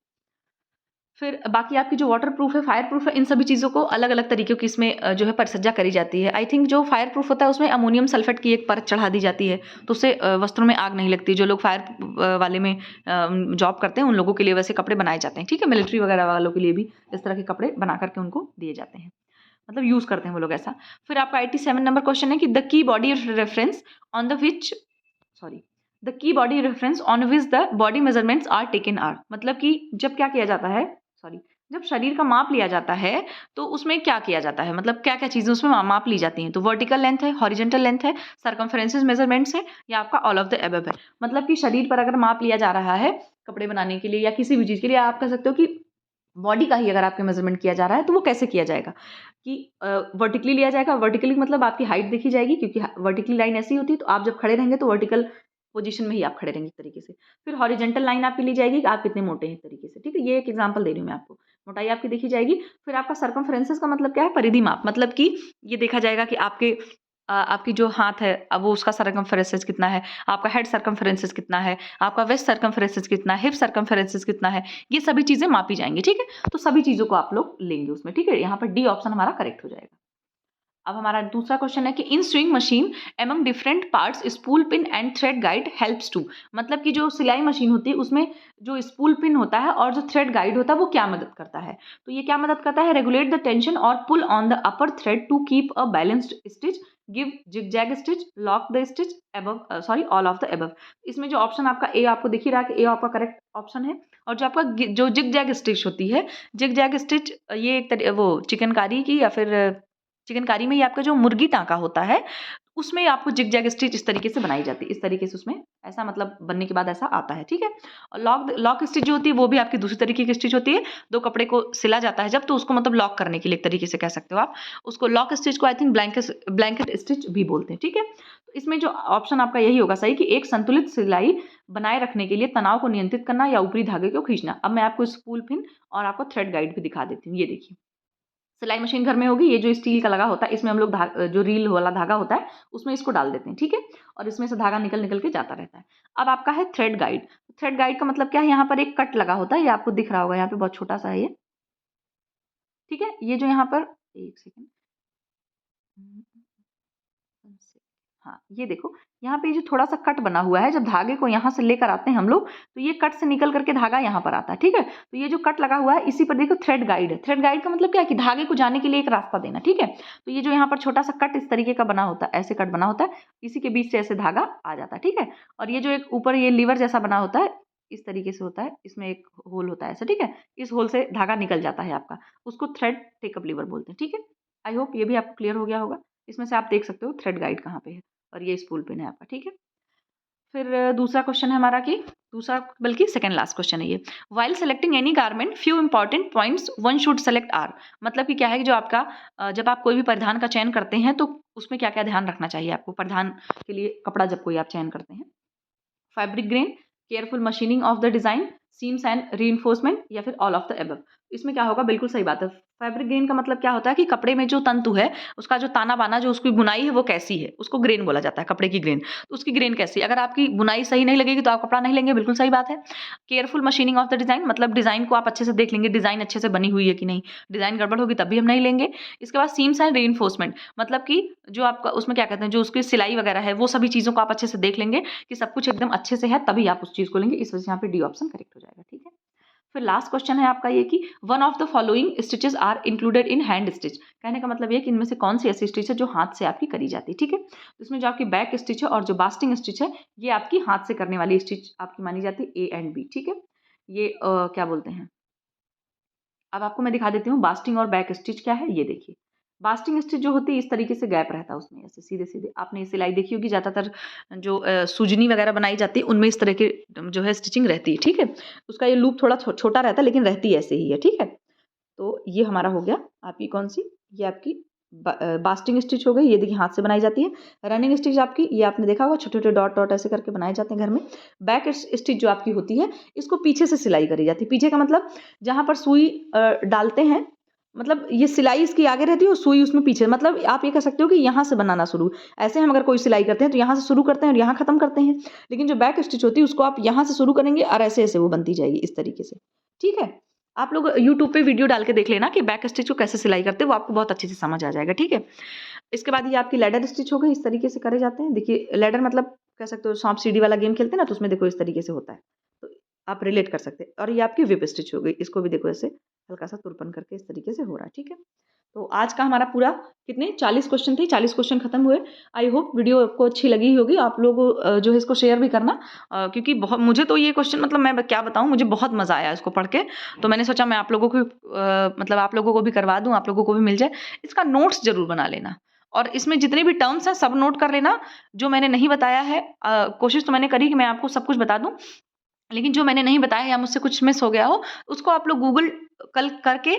फिर बाकी आपकी जो वाटर प्रूफ है, फायर प्रूफ है, इन सभी चीज़ों को अलग अलग तरीकों की इसमें जो है परिसज्जा करी जाती है। आई थिंक जो फायर प्रूफ होता है उसमें अमोनियम सल्फेट की एक परत चढ़ा दी जाती है, तो उससे वस्त्रों में आग नहीं लगती। जो लोग फायर वाले में जॉब करते हैं उन लोगों के लिए वैसे कपड़े बनाए जाते हैं। ठीक है, मिलिट्री वगैरह वालों के लिए भी इस तरह के कपड़े बना करके उनको दिए जाते हैं, मतलब यूज़ करते हैं वो लोग ऐसा। फिर आपका 87 नंबर क्वेश्चन है कि the key body reference on the which the key body reference on which the body measurements are taken are. मतलब कि जब क्या किया जाता है, जब शरीर का माप लिया जाता है तो उसमें क्या किया जाता है, मतलब क्या क्या चीज़ें उसमें माप ली जाती हैं। तो वर्टिकल लेंथ है, हॉरिजेंटल लेंथ है, सर्कमफ्रेंसेस मेजरमेंट्स है, या आपका ऑल ऑफ द अबव है। मतलब कि शरीर पर अगर माप लिया जा रहा है कपड़े बनाने के लिए या किसी भी चीज़ के लिए, आप कह सकते हो कि बॉडी का ही अगर आपके मेजरमेंट किया जा रहा है तो वो कैसे किया जाएगा कि वर्टिकली लिया जाएगा। वर्टिकली मतलब आपकी हाइट देखी जाएगी, क्योंकि वर्टिकली लाइन ऐसी होती है, तो आप जब खड़े रहेंगे तो वर्टिकल पोजीशन में ही आप खड़े रहेंगे एक तरीके से। फिर हॉरिजेंटल लाइन आपकी ली जाएगी कि आप कितने मोटे हैं एक तरीके से। ठीक है, ये एक एग्जांपल दे रही हूँ मैं आपको, मोटाई आपकी देखी जाएगी। फिर आपका सर्कमफ्रेंसेस का मतलब क्या है, परिधि माप। मतलब कि ये देखा जाएगा कि आपकी जो हाथ है अब वो उसका सर्कमफ्रेंसेस कितना है, आपका हेड सर्कमफ्रेंसेस कितना है, आपका वेस्ट सर्कमफ्रेंसेस कितना है, हिप सर्कमफ्रेंसेस कितना है, ये सभी चीजें मापी जाएंगी। ठीक है, तो सभी चीजों को आप लोग लेंगे उसमें। ठीक है, यहाँ पर डी ऑप्शन हमारा करेक्ट हो जाएगा। अब हमारा दूसरा क्वेश्चन है कि in sewing machine among different parts spool pin and thread guide helps to. मतलब कि जो सिलाई मशीन होती है उसमें जो स्पूल पिन होता है और जो थ्रेड गाइड होता है वो क्या मदद करता है। तो ये क्या मदद करता है, रेगुलेट द टेंशन और pull on the upper thread to keep a balanced stitch, give zigzag stitch, lock the stitch above all of the above. इसमें जो ऑप्शन आपका ए आपको दिख ही रहा है कि ए आपका करेक्ट ऑप्शन है। और जो आपका जो जिगजैग स्टिच होती है, जिगजैग स्टिच ये वो चिकनकारी की या फिर चिकनकारी में ही आपका जो मुर्गी टाँका होता है उसमें आपको जिगजैग स्टिच इस तरीके से बनाई जाती है। इस तरीके से उसमें ऐसा मतलब बनने के बाद ऐसा आता है। ठीक है, और लॉक स्टिच जो होती है वो भी आपकी दूसरी तरीके की स्टिच होती है। दो कपड़े को सिला जाता है जब, तो उसको मतलब लॉक करने के लिए एक तरीके से कह सकते हो आप उसको। लॉक स्टिच को आई थिंक ब्लैंकेट स्टिच भी बोलते हैं। ठीक है, तो इसमें जो ऑप्शन आपका यही होगा सही कि एक संतुलित सिलाई बनाए रखने के लिए तनाव को नियंत्रित करना या ऊपरी धागे को खींचना। अब मैं आपको स्पूल पिन और आपको थ्रेड गाइड भी दिखा देती हूँ। ये देखिए, सिलाई मशीन घर में होगी, ये जो स्टील का लगा होता है इसमें हम लोग जो रील वाला धागा होता है उसमें इसको डाल देते हैं। ठीक है, और इसमें से धागा निकल निकल के जाता रहता है। अब आपका है थ्रेड गाइड। थ्रेड गाइड का मतलब क्या है, यहाँ पर एक कट लगा होता है, ये आपको दिख रहा होगा यहाँ पे, बहुत छोटा सा है ये। ठीक है, ये जो यहाँ पर एक सेकेंड, हाँ ये देखो यहाँ पे जो थोड़ा सा कट बना हुआ है, जब धागे को यहाँ से लेकर आते हैं हम लोग तो ये कट से निकल करके धागा यहाँ पर आता है। ठीक है, तो ये जो कट लगा हुआ है इसी पर देखो थ्रेड गाइड है। थ्रेड गाइड का मतलब क्या है कि धागे को जाने के लिए एक रास्ता देना। ठीक है, तो ये जो यहाँ पर छोटा सा कट इस तरीके का बना होता है, ऐसे कट बना होता है, इसी के बीच से ऐसे धागा आ जाता है। ठीक है, और ये जो एक ऊपर ये लीवर जैसा बना होता है इस तरीके से होता है, इसमें एक होल होता है ऐसा। ठीक है, इस होल से धागा निकल जाता है आपका, उसको थ्रेड टेकअप लीवर बोलते हैं। ठीक है, आई होप ये भी आपको क्लियर हो गया होगा। इसमें से आप देख सकते हो थ्रेड गाइड कहाँ पे है और ये स्पूल पिन है आपका। ठीक है, फिर दूसरा क्वेश्चन है हमारा कि दूसरा बल्कि सेकंड लास्ट क्वेश्चन है ये। While selecting any garment few important points one should select are. मतलब कि क्या है कि जो आपका जब आप कोई भी परिधान का चयन करते हैं तो उसमें क्या क्या ध्यान रखना चाहिए आपको परिधान के लिए, कपड़ा जब कोई आप चयन करते हैं। Fabric grain, careful machining of the design, seems and reinforcement, या फिर ऑल ऑफ द अबव। इसमें क्या होगा, बिल्कुल सही बात है। फैब्रिक ग्रेन का मतलब क्या होता है कि कपड़े में जो तंतु है, उसका जो ताना-बाना, जो उसकी बुनाई है वो कैसी है, उसको ग्रेन बोला जाता है, कपड़े की ग्रेन। तो उसकी ग्रेन कैसी है? अगर आपकी बुनाई सही नहीं लगेगी तो आप कपड़ा नहीं लेंगे, बिल्कुल सही बात है। Careful machining of the design, मतलब डिज़ाइन को आप अच्छे से देख लेंगे, डिज़ाइन अच्छे से बनी हुई है कि नहीं। डिज़ाइन गड़बड़ होगी तब भी हम नहीं लेंगे। इसके बाद सीम्स एंड रीइंफोर्समेंट, मतलब कि जो आपका उसमें क्या कहते हैं, जो उसकी सिलाई वगैरह है, वो सभी चीज़ों को आप अच्छे से देख लेंगे कि सब कुछ एकदम अच्छे से है, तभी आप उस चीज़ को लेंगे। इस वजह से यहाँ पे डी ऑप्शन करेक्ट हो जाएगा, ठीक है। फिर लास्ट क्वेश्चन है आपका ये कि one of the following stitches are included in hand stitch. कहने का मतलब ये कि इनमें से कौन सी ऐसी स्टिच है जो हाथ से आपकी करी जाती है, ठीक है। तो इसमें जो आपकी बैक स्टिच है और जो बास्टिंग स्टिच है, ये आपकी हाथ से करने वाली स्टिच आपकी मानी जाती है, ए एंड बी, ठीक है। ये क्या बोलते हैं, अब आपको मैं दिखा देती हूँ बास्टिंग और बैक स्टिच क्या है। ये देखिए, बास्टिंग स्टिच जो होती है इस तरीके से गैप रहता है उसमें, ऐसे सीधे सीधे आपने ये सिलाई देखी होगी, ज़्यादातर जो सूजनी वगैरह बनाई जाती है उनमें इस तरह की जो है स्टिचिंग रहती है, ठीक है। उसका ये लूप थोड़ा छोटा रहता है लेकिन रहती ऐसे ही है, ठीक है। तो ये हमारा हो गया आपकी कौन सी, ये आपकी बास्टिंग स्टिच हो गई, ये देखिए हाथ से बनाई जाती है। रनिंग स्टिच आपकी, ये आपने देखा होगा छोटे छोटे डॉट डॉट ऐसे करके बनाए जाते हैं घर में। बैक स्टिच जो आपकी होती है, इसको पीछे से सिलाई करी जाती है। पीछे का मतलब जहाँ पर सुई डालते हैं, मतलब ये सिलाई इसकी आगे रहती है और सुई उसमें पीछे, मतलब आप ये कह सकते हो कि यहाँ से बनाना शुरू। ऐसे हम अगर कोई सिलाई करते हैं तो यहाँ से शुरू करते हैं और यहाँ खत्म करते हैं, लेकिन जो बैक स्टिच होती है उसको आप यहाँ से शुरू करेंगे और ऐसे ऐसे वो बनती जाएगी इस तरीके से, ठीक है। आप लोग यूट्यूब पे वीडियो डाल के देख लेना कि बैक स्टिच को कैसे सिलाई करते हैं, वो आपको बहुत अच्छे से समझ आ जाएगा, ठीक है। इसके बाद ये आपकी लैडर स्टिच हो गई, इस तरीके से करे जाते हैं। देखिए लैडर मतलब कह सकते हो सांप सीढ़ी वाला गेम खेलते हैं ना, तो उसमें देखो इस तरीके से होता है, तो आप रिलेट कर सकते हैं। और ये आपकी व्हिप स्टिच हो गई, इसको भी देखो ऐसे हल्का सा तुरपन करके इस तरीके से हो रहा है, ठीक है। तो आज का हमारा पूरा कितने 40 क्वेश्चन थे, 40 क्वेश्चन खत्म हुए। आई होप वीडियो आपको अच्छी लगी होगी। आप लोग जो है इसको शेयर भी करना, क्योंकि बहुत मुझे तो ये क्वेश्चन मतलब मैं क्या बताऊँ, मुझे बहुत मज़ा आया इसको पढ़ के। तो मैंने सोचा मैं आप लोगों को मतलब आप लोगों को भी करवा दूँ, आप लोगों को भी मिल जाए। इसका नोट्स ज़रूर बना लेना और इसमें जितने भी टर्म्स हैं सब नोट कर लेना। जो मैंने नहीं बताया है, कोशिश तो मैंने करी कि मैं आपको सब कुछ बता दूँ, लेकिन जो मैंने नहीं बताया या मुझसे कुछ मिस हो गया हो, उसको आप लोग गूगल कल करके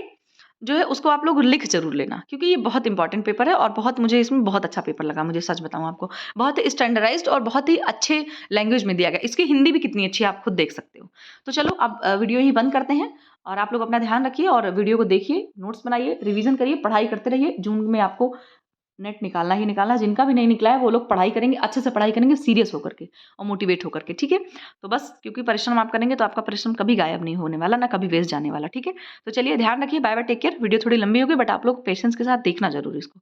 जो है उसको आप लोग लिख ज़रूर लेना, क्योंकि ये बहुत इंपॉर्टेंट पेपर है और बहुत मुझे इसमें बहुत अच्छा पेपर लगा, मुझे सच बताऊँ आपको। बहुत ही स्टैंडर्डाइज़्ड और बहुत ही अच्छे लैंग्वेज में दिया गया। इसकी हिंदी भी कितनी अच्छी है आप खुद देख सकते हो। तो चलो अब वीडियो यहीं बंद करते हैं और आप लोग अपना ध्यान रखिए और वीडियो को देखिए, नोट्स बनाइए, रिवीजन करिए, पढ़ाई करते रहिए। जून में आपको नेट निकालना ही निकालना है। जिनका भी नहीं निकला है वो लोग पढ़ाई करेंगे, अच्छे से पढ़ाई करेंगे, सीरियस होकर के और मोटिवेट होकर के, ठीक है। तो बस क्योंकि परिश्रम आप करेंगे तो आपका परिश्रम कभी गायब नहीं होने वाला, ना कभी वेस्ट जाने वाला, ठीक है। तो चलिए ध्यान रखिए, bye bye, take care. Video थोड़ी लंबी होगी बट आप लोग पेशेंस के साथ देखना जरूर इसको।